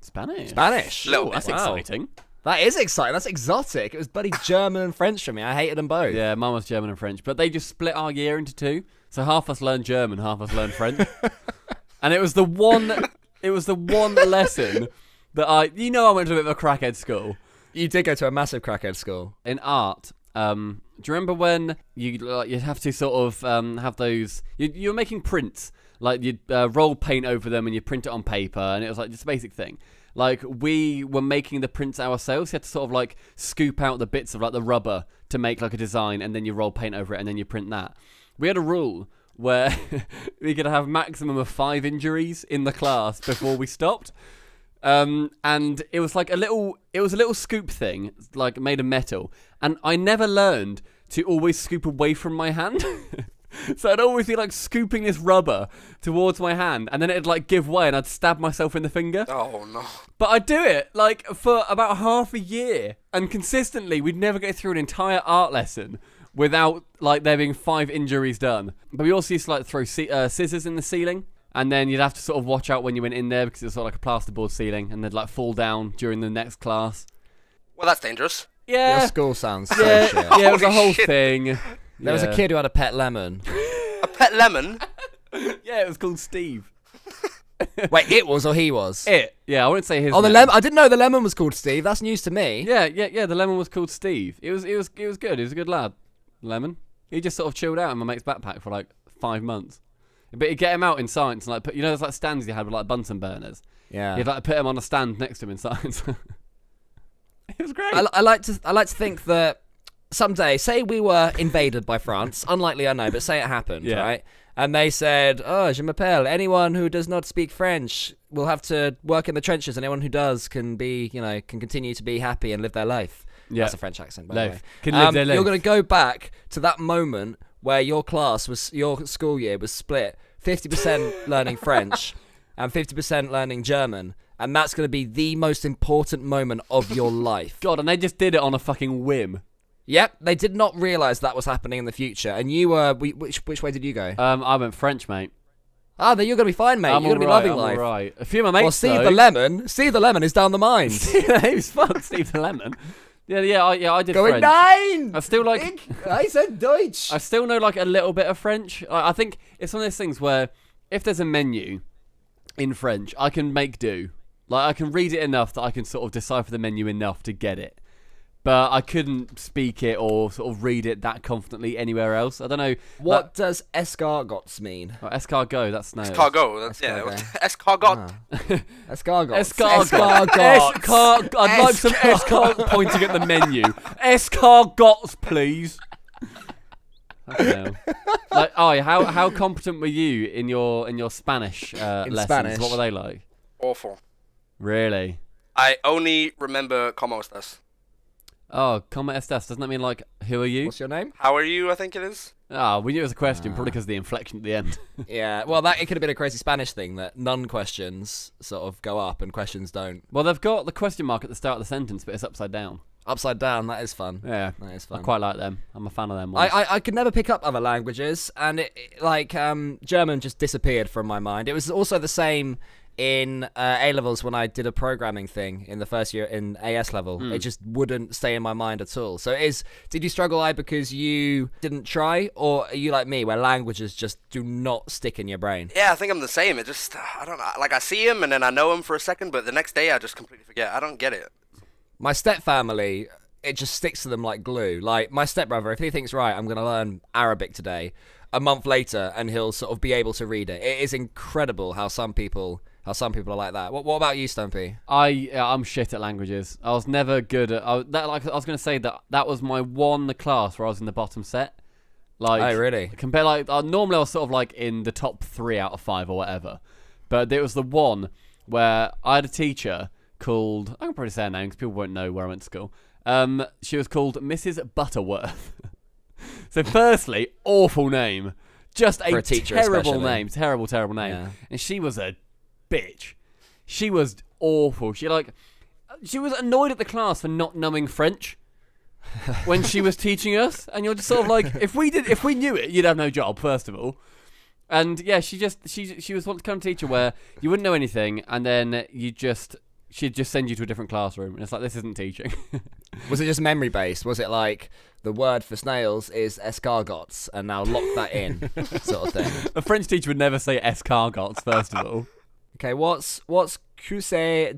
Spanish? Little bit. That's exciting. That is exciting. That's exotic. It was bloody German and French for me. I hated them both. Yeah, mine was German and French, but they just split our year into two. So half us learned German, half us learned French. And it was the one lesson that I went to a bit of a crackhead school. You did go to a massive crackhead school. In art, do you remember when you have to sort of have those? You're making prints, like you'd roll paint over them and you print it on paper, and it was like just a basic thing. Like, we were making the prints ourselves. You had to sort of like scoop out the bits of like the rubber to make like a design, and then you roll paint over it, and then you print that. We had a rule where we could have maximum of 5 injuries in the class before we stopped. And it was like a little scoop thing, like made of metal, and I never learned to always scoop away from my hand. So I'd always be like scooping this rubber towards my hand, and then it'd like give way, and I'd stab myself in the finger. Oh no! But I'd do it like for about half a year, and consistently we'd never get through an entire art lesson without like there being 5 injuries done. But we also used to like throw scissors in the ceiling. And then you'd have to sort of watch out when you went in there because it was sort of like a plasterboard ceiling, and they'd like fall down during the next class. Well, that's dangerous. Yeah. Your school sounds so Yeah, shit. yeah, it was a Holy whole shit. thing. There was a kid who had a pet lemon. A pet lemon? Yeah, it was called Steve. Wait, it was or he was? Yeah, I wouldn't say his Oh, the name. lemon. I didn't know the lemon was called Steve. That's news to me. Yeah, the lemon was called Steve. It was good. He was a good lad. Lemon. He just sort of chilled out in my mate's backpack for like 5 months. But you get him out in science and like put, there's like stands you had with like Bunsen burners. Yeah. You'd like put him on a stand next to him in science. It was great. I like to think that someday, say we were invaded by France, unlikely I know, but say it happened, right? And they said, "Oh, je m'appelle. Anyone who does not speak French will have to work in the trenches. Anyone who does can be, can continue to be happy and live their life." Yeah. That's a French accent, by the way. Can live their life. You're going to go back to that moment where your school year was split 50% learning French and 50% learning German. And that's going to be the most important moment of your life. God, and they just did it on a fucking whim. Yep, they did not realise that was happening in the future. And you were... Which way did you go? I went French, mate. Ah, then you're going to be fine, mate. You're going to be loving life. Right. A few of my mates, Steve the Lemon is down the mines. He was fun, Steve the Lemon. I did Going French. 9! I still like... I said Deutsch. I still know like a little bit of French. I think it's one of those things where if there's a menu in French, I can make do. Like, I can read it enough that I can sort of decipher the menu enough to get it. But I couldn't speak it or sort of read it that confidently anywhere else. I don't know. What does escargots mean? Oh, escargot, that's snails. Escargot. That's, escargot. Escargots. Escargot. I'd like some escargot pointing at the menu. Escargots, please. Like, how competent were you in your Spanish lessons? Spanish? What were they like? Awful. Really? I only remember como estas. Oh, como estas. Doesn't that mean like, who are you? What's your name? How are you, I think it is. We knew it was a question, probably because of the inflection at the end. Yeah, well, it could have been a crazy Spanish thing that none questions sort of go up and questions don't. Well, they've got the question mark at the start of the sentence, but it's upside down. Upside down, that is fun. Yeah, that is fun. I quite like them. I'm a fan of them ones. I could never pick up other languages, and German just disappeared from my mind. It was also the same in A-levels when I did a programming thing in the first year in AS level. It just wouldn't stay in my mind at all. So did you struggle, because you didn't try, or are you like me where languages just do not stick in your brain? Yeah, I think I'm the same. It just, I don't know. Like, I see him and then I know him for a second, but the next day I just completely forget. I don't get it. My stepfamily, it just sticks to them like glue. Like, my stepbrother, if he thinks, right, I'm going to learn Arabic today, a month later, and he'll sort of be able to read it. It is incredible how some people are like that. What about you, Stumpy? I'm shit at languages. I was never good at... I was going to say that was my one class where I was in the bottom set. Like, oh, really? Normally I was sort of like in the top 3 out of 5 or whatever. But it was the one where I had a teacher called... I can probably say her name because people won't know where I went to school. She was called Mrs. Butterworth. So firstly, awful name. Just a terrible name. Terrible name. Yeah. And she was a bitch. She was awful. She was annoyed at the class for not knowing French when she was teaching us. And you're just sort of like, if we knew it, you'd have no job, first of all. And yeah, she was one kind of teacher where you wouldn't know anything, and then she'd just send you to a different classroom, and it's like, this isn't teaching. Was it just memory based? Was it like the word for snails is escargots, and now lock that in, sort of thing? A French teacher would never say escargots, first of all. Okay, what's Cruce de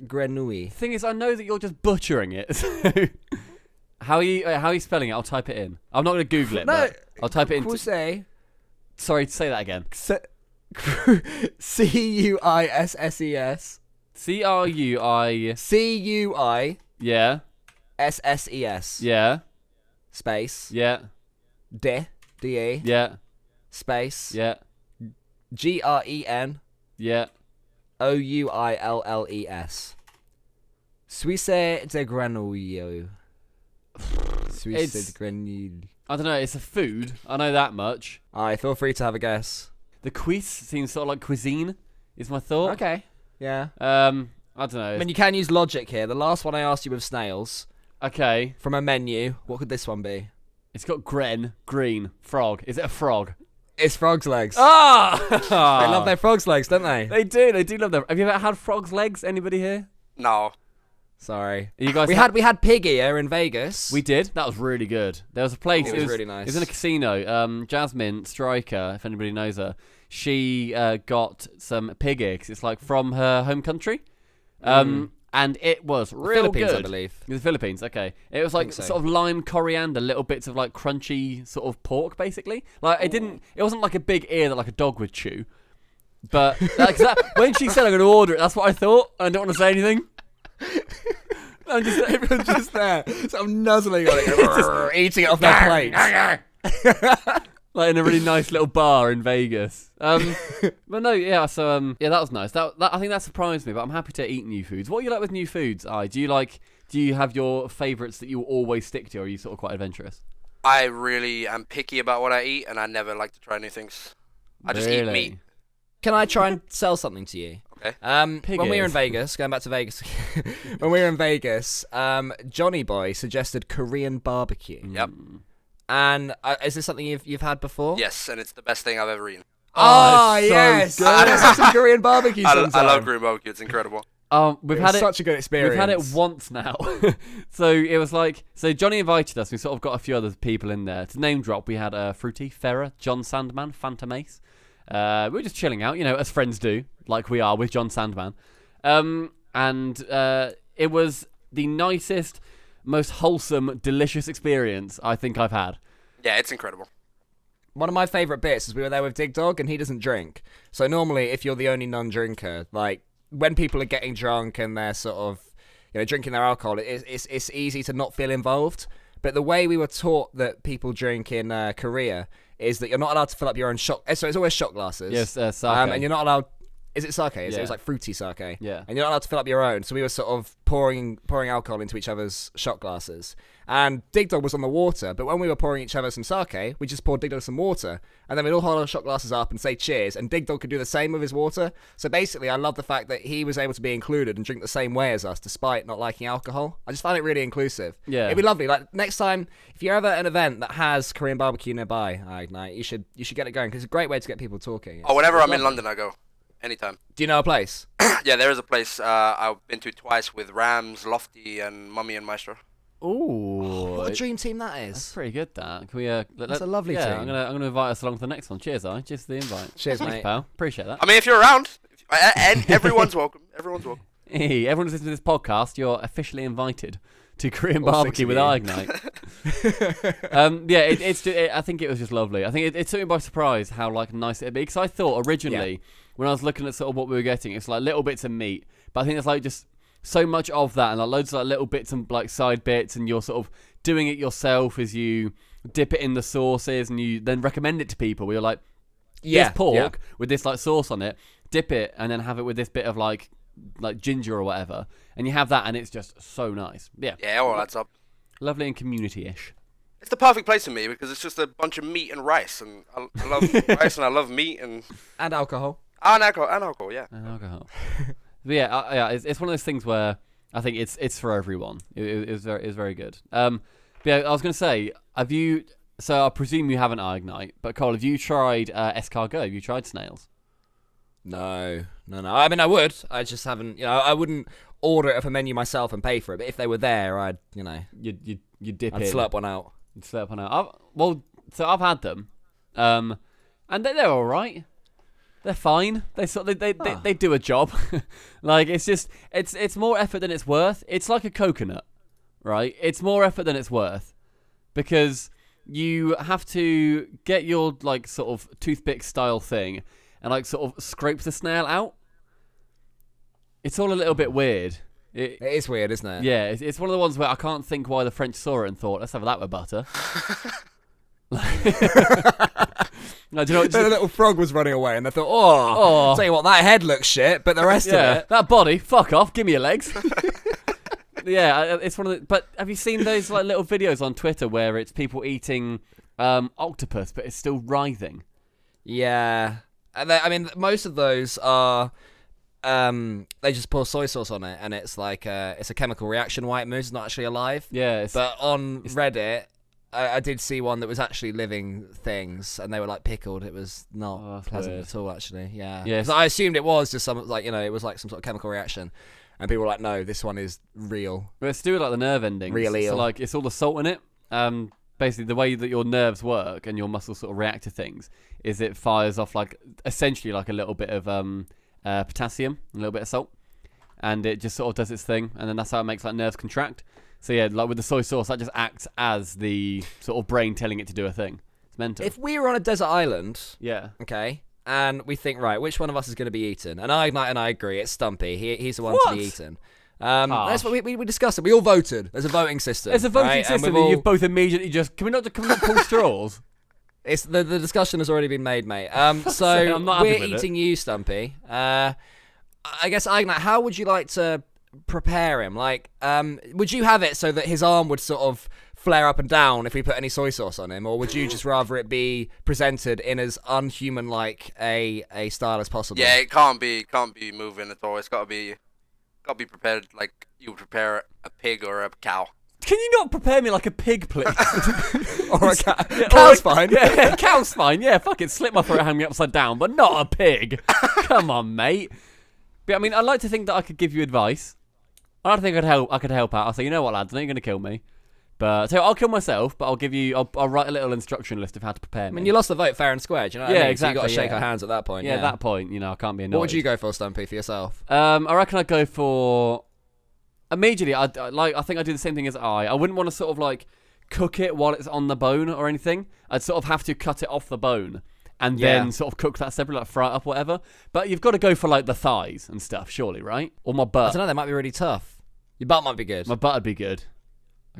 Grenouille? Thing is, I know that you're just butchering it. So how are you spelling it? I'll type it in. I'm not going to Google it, but I'll type it in. Cruce. Sorry, say that again. C-U-I-S-S-E-S. C-R-U-I... C-U-I... Yeah. S-S-E-S. Yeah. Space. Yeah. D-E. Yeah. Space. Yeah. G-R-E-N. Yeah. O-U-I-L-L-E-S. Suisse de Grenouille. Suisse de Grenouille. I don't know, it's a food. I know that much. Alright, feel free to have a guess. The quiz seems sort of like cuisine, is my thought. Okay. Yeah. I don't know. I mean, you can use logic here. The last one I asked you with snails. Okay. From a menu, what could this one be? It's got green, frog. Is it a frog? It's frog's legs. Ah! They love their frog's legs, don't they? They do love them. Have you ever had frog's legs? Anybody here? No. Sorry. You guys we had pig ear in Vegas. We did. That was really good. There was a place. It was really nice. It was in a casino. Jasmine Stryker, if anybody knows her, she got some pig ear 'cause it's like from her home country. And it was real Philippines, good. I believe. The Philippines, okay. It was like so. sort of lime coriander, little bits of like crunchy sort of pork, basically. Like it wasn't like a big ear that like a dog would chew. But when she said I'm going to order it, that's what I thought. I don't want to say anything. Everyone's just there, so I'm nuzzling on it, eating it off their plates. Like in a really nice little bar in Vegas. But no, yeah. So yeah, that was nice. That I think that surprised me. But I'm happy to eat new foods. What do you like with new foods? Do you have your favourites that you always stick to, or are you sort of quite adventurous? I really am picky about what I eat, and I never like to try new things. I just eat meat. Can I try and sell something to you? Okay. When we were in Vegas, going back to Vegas, when we were in Vegas, Johnny Boy suggested Korean barbecue. Yep. And is this something you've had before? Yes, and it's the best thing I've ever eaten. Oh, so yes! good. Let's have some Korean barbecue I sometime. love Korean barbecue. It's incredible. We've had it. Such a good experience. We've had it once now. So it was like, Johnny invited us. We sort of got a few other people in there. To name drop, we had Fruity, Ferrer, John Sandman, Phantom Ace. We were just chilling out, as friends do, like we are with John Sandman. And it was the nicest, most wholesome, delicious experience I think I've had. Yeah, it's incredible. One of my favourite bits is we were there with Dig Dog, and he doesn't drink. So normally, if you're the only non-drinker, like when people are getting drunk and they're sort of, drinking their alcohol, it's easy to not feel involved. But the way we were taught that people drink in Korea is that you're not allowed to fill up your own shot. So it's always shot glasses. Yes, sake. And you're not allowed. Is it sake? Yeah. It was like fruity sake. Yeah. And you're not allowed to fill up your own. So we were sort of pouring alcohol into each other's shot glasses. And Dig Dog was on the water, but when we were pouring each other some sake, we just poured Dig Dog some water. And then we'd all hold our shot glasses up and say cheers, and Dig Dog could do the same with his water. So basically, I love the fact that he was able to be included and drink the same way as us, despite not liking alcohol. I just found it really inclusive. Yeah. It'd be lovely. Like, next time, if you're ever at an event that has Korean barbecue nearby, EyeIgnite, you should get it going, because it's a great way to get people talking. Whenever I'm in London, I go. Anytime. Do you know a place? Yeah, there is a place I've been to twice with Rams, Lofty, and Mummy and Maestro. Ooh, What a dream team that is. That's pretty good. That can we? That's a lovely team. I'm gonna invite us along to the next one. Cheers, Cheers for the invite. Cheers, Thanks, mate. pal. Appreciate that. I mean, if you're around, and everyone's welcome. Everyone's welcome. Hey, everyone's listening to this podcast. You're officially invited to Korean All barbecue 6 with of you. EyeIgnite. Yeah, I think it was just lovely. I think it took me by surprise how nice it'd be, because I thought originally when I was looking at sort of what we were getting, it's like little bits of meat, but I think it's like just so much of that, and like loads of like little bits and like side bits, and you're sort of doing it yourself as you dip it in the sauces, and you then recommend it to people. We're like, this pork with this like sauce on it, dip it, and then have it with this bit of like ginger or whatever, and you have that, and it's just so nice. Yeah, All adds up. lovely and community-ish. It's the perfect place for me because it's just a bunch of meat and rice, and I love rice and I love meat and alcohol. alcohol, yeah. And alcohol. But yeah, it's one of those things where I think it's for everyone. It was very good. But yeah, I was going to say, have you? So I presume you haven't EyeIgnite, but Cole, have you tried escargot? Have you tried snails? No. I mean, I would. I just haven't. I wouldn't order it off a menu myself and pay for it. But if they were there, I'd You dip I'd in. slurp one out. You'd slurp one out. So I've had them, and they're all right. They're fine. They do a job. Like it's more effort than it's worth. It's like a coconut, right? It's more effort than it's worth, because you have to get your like sort of toothpick style thing and like sort of scrape the snail out. It's all a little bit weird. It is weird, isn't it? Yeah, it's one of the ones where I can't think why the French saw it and thought, let's have that with butter. No, do you know Then a little frog was running away, and they thought, tell you what, that head looks shit, but the rest of it. That body, fuck off, give me your legs. Yeah, it's one of the. But have you seen those like little videos on Twitter where it's people eating octopus, but it's still writhing? Yeah, and I mean, most of those are. They just pour soy sauce on it, and it's like it's a chemical reaction why it moves. It's not actually alive. Yeah, but on Reddit, I did see one that was actually living things, and they were like pickled. It was not pleasant at all, actually. Yeah. Yes. I assumed it was just some like it was like some sort of chemical reaction, and people were like, no, this one is real. Well, it's to do with like the nerve endings. Real eel. So like it's all the salt in it. Basically, the way that your nerves work and your muscles sort of react to things is it fires off like essentially like a little bit of potassium, a little bit of salt, and it just sort of does its thing, and then that's how it makes like nerves contract. So yeah, like with the soy sauce, that just acts as the sort of brain telling it to do a thing. It's mental. If we were on a desert island, yeah, okay, and we think, right, which one of us is going to be eaten? And EyeIgnite and I agree, it's Stumpy. He's the one to be eaten. That's what we discussed it. We all voted. There's a voting system. There's a voting system that you've both immediately just... Can we not pull straws? It's the discussion has already been made, mate. So I'm not happy we're with eating you, Stumpy. I guess, EyeIgnite, how would you like to prepare him? Like, would you have it so that his arm would sort of flare up and down if we put any soy sauce on him, or would you just rather it be presented in as unhuman-like a style as possible? Yeah, it can't be moving at all. It's got to be prepared like you would prepare a pig or a cow. Can you not prepare me like a pig, please? Or a cow. Cow's fine. Yeah, cow's fine. Yeah, fuck it. Slit my throat, hang me upside down, but not a pig. Come on, mate. But I mean, I'd like to think that I could give you advice. I don't think I could help out. I'll say, you know what, lads, I know you're going to kill me. But so I'll kill myself, but I'll write a little instruction list of how to prepare me. I mean, you lost the vote fair and square, do you know what I mean? Exactly. So you got to shake our hands at that point. Yeah, at that point, I can't be annoyed. What would you go for, Stumpy, for yourself? I reckon I'd go for... Immediately, I think I'd do the same thing as I wouldn't want to sort of like cook it while it's on the bone or anything. I'd sort of have to cut it off the bone and then sort of cook that separately, like fry it up or whatever. But you've got to go for like the thighs and stuff, surely, right? Or my butt. I don't know, they might be really tough. Your butt might be good. My butt would be good.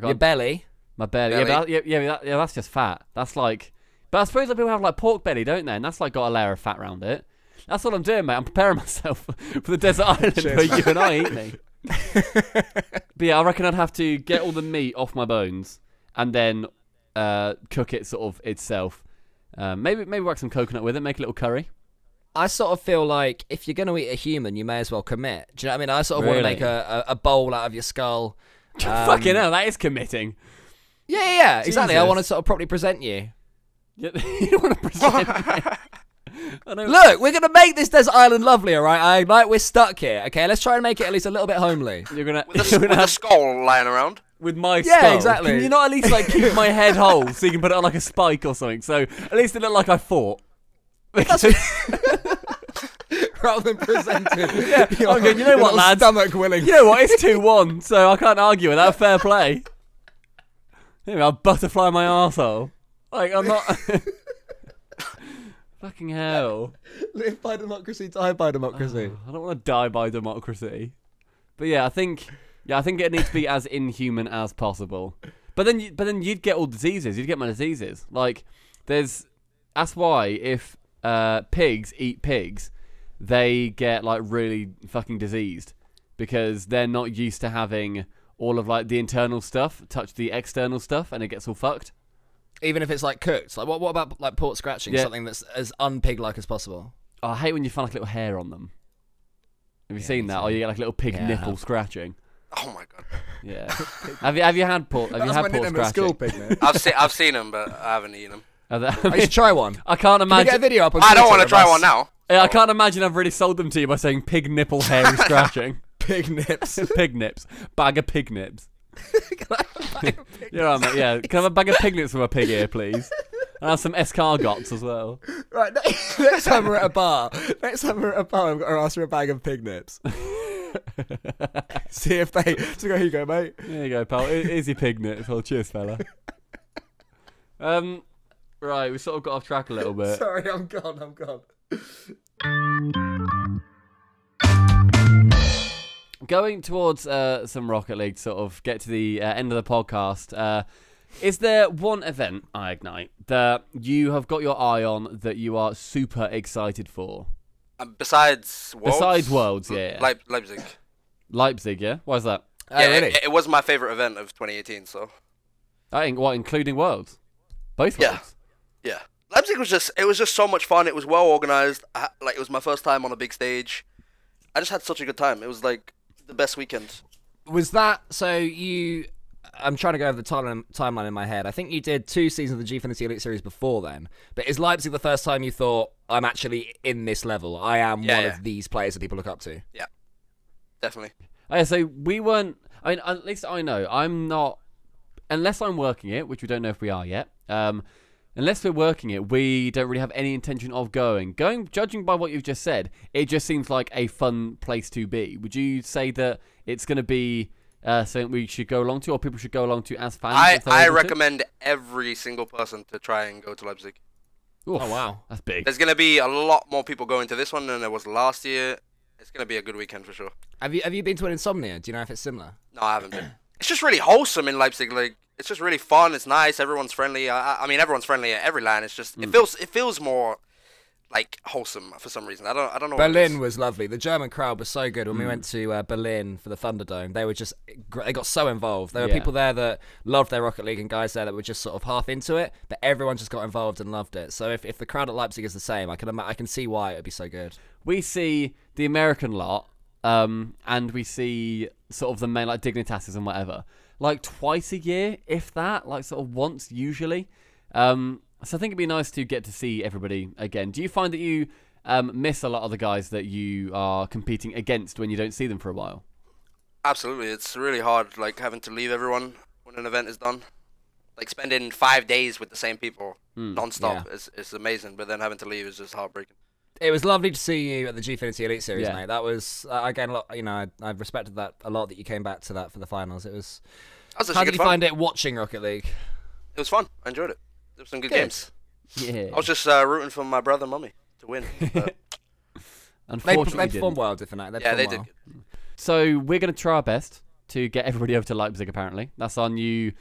Your belly? My belly. Yeah, that's just fat. That's like... But I suppose that people have like pork belly, don't they? And that's like got a layer of fat around it. That's what I'm doing, mate. I'm preparing myself for the desert island where you and I eat me. But yeah, I reckon I'd have to get all the meat off my bones and then cook it sort of itself. Maybe whack some coconut with it, make a little curry. I sort of feel like if you're going to eat a human, you may as well commit. Do you know what I mean? I sort of want to make a bowl out of your skull. Fucking hell, that is committing. Yeah, exactly. I want to sort of properly present you. You want to present me? Look, we're going to make this desert island lovely, all right? Like we're stuck here, okay? Let's try and make it at least a little bit homely. You're gonna with a skull lying around. With my skull. Yeah, exactly. Can you not at least like keep my head whole so you can put it on like a spike or something? So at least it looked like I fought. Rather than presented. Yeah, okay, you know what, lads? Stomach willing. You know what? It's 2-1, so I can't argue with that. Fair play. Anyway, I'll butterfly my arsehole. Like, I'm not... Fucking hell. Live by democracy, die by democracy. I don't want to die by democracy. But yeah, I think it needs to be as inhuman as possible. But then you'd get all diseases. You'd get my diseases. Like, that's why if pigs eat pigs, they get like really fucking diseased because they're not used to having all of like the internal stuff touch the external stuff, and it gets all fucked. Even if it's like cooked. Like what about like pork scratching? Yeah. Something that's as unpig-like as possible. Oh, I hate when you find like little hair on them. Have you seen that? Or you get like little pig nipple scratching. Oh my god. Yeah. have you had pork? Have you had pork scratching? School, pig, I've seen them, but I haven't eaten them. I should try one. I can't imagine. Can we get a video up on I don't want to try one now. Yeah, I can't imagine I've really sold them to you by saying pig nipple hairy scratching. Pig nips. Pig nips. Bag of pig nips. Can I have a bag of pig nips? You're right, mate. Yeah. Can I have a bag of pig nips from a pig ear, please? And have some escargots as well. Right, next time we're at a bar, I'm going to ask for a bag of pig nips. See if they... So go, here you go, mate. There you go, pal. Here's your pig nips. Oh, cheers, fella. Right, we sort of got off track a little bit. Sorry, I'm gone. Going towards some Rocket League to sort of get to the end of the podcast, is there one event, EyeIgnite, that you have got your eye on that you are super excited for? Besides Worlds? Besides Worlds, yeah. Leipzig. Leipzig, yeah? Why is that? Yeah, really? it was my favourite event of 2018, so... What, including Worlds? Both Worlds? Yeah. Leipzig was just so much fun. It was well organised. It was my first time on a big stage. I just had such a good time. It was like the best weekend. Was that so? You I'm trying to go over the timeline in my head. I think you did 2 seasons of the Gfinity Elite Series before then. But is Leipzig the first time you thought, I'm actually in this level? I am one of these players that people look up to? Yeah, definitely. Oh, yeah, so we weren't... I mean, at least I know. I'm not... Unless I'm working it, which we don't know if we are yet. Unless we're working it, we don't really have any intention of going. Judging by what you've just said, it just seems like a fun place to be. Would you say that it's going to be something we should go along to, or people should go along to as fans? I recommend every single person to try and go to Leipzig. Oof, oh, wow. That's big. There's going to be a lot more people going to this one than there was last year. It's going to be a good weekend for sure. Have you been to an Insomnia? Do you know if it's similar? No, I haven't been. It's just really wholesome in Leipzig. Like, it's just really fun. It's nice. Everyone's friendly. I mean, everyone's friendly at every LAN. It's just it feels more like wholesome for some reason. I don't know. Berlin was lovely. The German crowd was so good when we went to Berlin for the Thunderdome. They were just they got so involved. There were people there that loved their Rocket League and guys there that were just sort of half into it, but everyone just got involved and loved it. So if the crowd at Leipzig is the same, I can see why it would be so good. We see the American lot, and we see sort of the main like Dignitases and whatever, like twice a year, if that, like sort of once usually. So I think it'd be nice to get to see everybody again. Do you find that you miss a lot of the guys that you are competing against when you don't see them for a while? Absolutely. It's really hard, like, having to leave everyone when an event is done. Like, spending 5 days with the same people non-stop is amazing, but then having to leave is just heartbreaking. It was lovely to see you at the Gfinity Elite Series, mate. That was, again, a lot, you know, I've respected that a lot that you came back to that for the finals. It was... How did you find it watching Rocket League? It was fun. I enjoyed it. There were some good games. Yeah. I was just rooting for my brother and mummy to win. Unfortunately, they performed well, didn't they? Yeah, they did. So we're going to try our best to get everybody over to Leipzig. Apparently, that's our new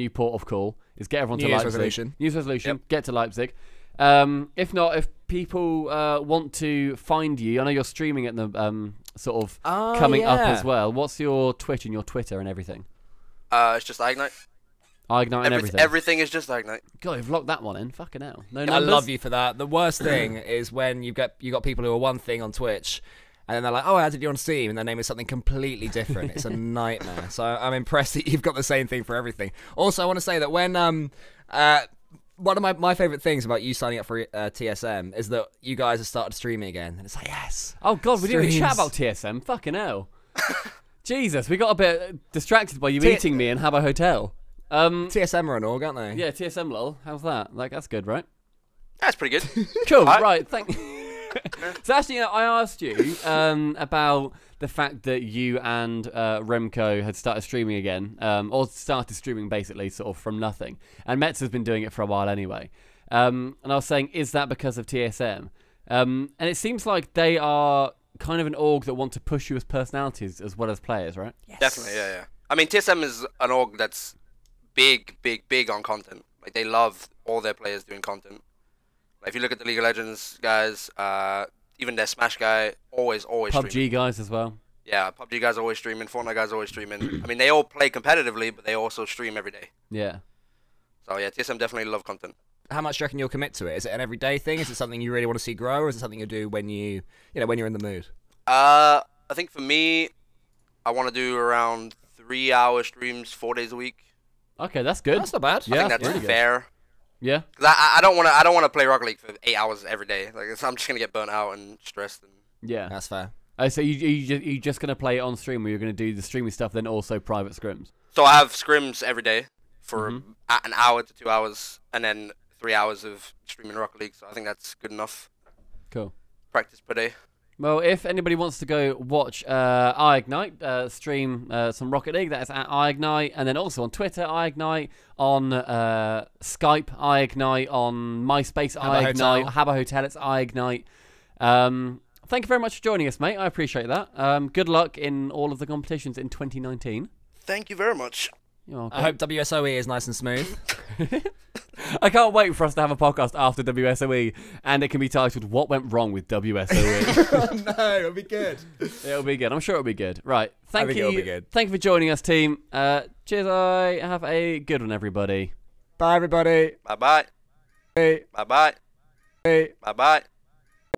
port of call. Is get everyone to Leipzig. New Year's resolution. Yep. Get to Leipzig. If not, if people want to find you, I know you're streaming at the sort of coming up as well. What's your Twitch and your Twitter and everything? It's just EyeIgnite. EyeIgnite and everything. Everything is just EyeIgnite. God, you've locked that one in. Fucking hell. No I numbers? love you for that. The worst thing is when you got people who are one thing on Twitch, and then they're like, "Oh, I added you on Steam," and their name is something completely different. It's a nightmare. So I'm impressed that you've got the same thing for everything. Also, I want to say that when one of my favourite things about you signing up for TSM is that you guys have started streaming again, and it's like, yes. Oh God, we didn't even chat about TSM. Fucking hell. Jesus, we got a bit distracted by you eating me in Habbo Hotel. TSM are an org, aren't they? Yeah, TSM lol. How's that? Like, that's good, right? That's pretty good. Cool, right, thank So actually, you know, I asked you about the fact that you and Remco had started streaming again, or started streaming basically sort of from nothing. And Metz has been doing it for a while anyway. And I was saying, is that because of TSM? And it seems like they are kind of an org that want to push you as personalities as well as players, right? Yes. Definitely, yeah. I mean, TSM is an org that's big on content. Like, they love all their players doing content. Like, if you look at the League of Legends guys, even their Smash guy, always PUBG streaming. guys as well. Yeah, PUBG guys always streaming, Fortnite guys always streaming. I mean, they all play competitively, but they also stream every day. Yeah. So yeah, TSM definitely love content. How much do you reckon you'll commit to it? Is it an everyday thing? Is it something you really want to see grow, or is it something you do when when you're in the mood? I think for me, I want to do around 3-hour streams 4 days a week. Okay, that's good. That's not bad. I think that's really fair. Good. Yeah. Because I don't want to play Rocket League for 8 hours every day. Like, I'm just gonna get burnt out and stressed. Yeah, that's fair. Oh, so you just gonna play it on stream, or you're gonna do the streaming stuff, then also private scrims? So I have scrims every day for an hour to 2 hours, and then 3 hours of streaming Rocket League. So I think that's good enough. Cool. Practice per day. Well, if anybody wants to go watch EyeIgnite stream some Rocket League, that is at EyeIgnite, and then also on Twitter, EyeIgnite, on Skype, EyeIgnite, on MySpace, EyeIgnite, Habbo Hotel, it's EyeIgnite. Thank you very much for joining us, mate. I appreciate that. Good luck in all of the competitions in 2019. Thank you very much. You're welcome. I hope WSOE is nice and smooth. I can't wait for us to have a podcast after WSOE, and it can be titled "What Went Wrong with WSOE." Oh no, it'll be good. It'll be good. I'm sure it'll be good. Right. Thank you. It'll be good. Thank you for joining us, team. Cheers. Have a good one, everybody. Bye, everybody. Bye bye. Hey. Bye bye. Hey. Bye bye.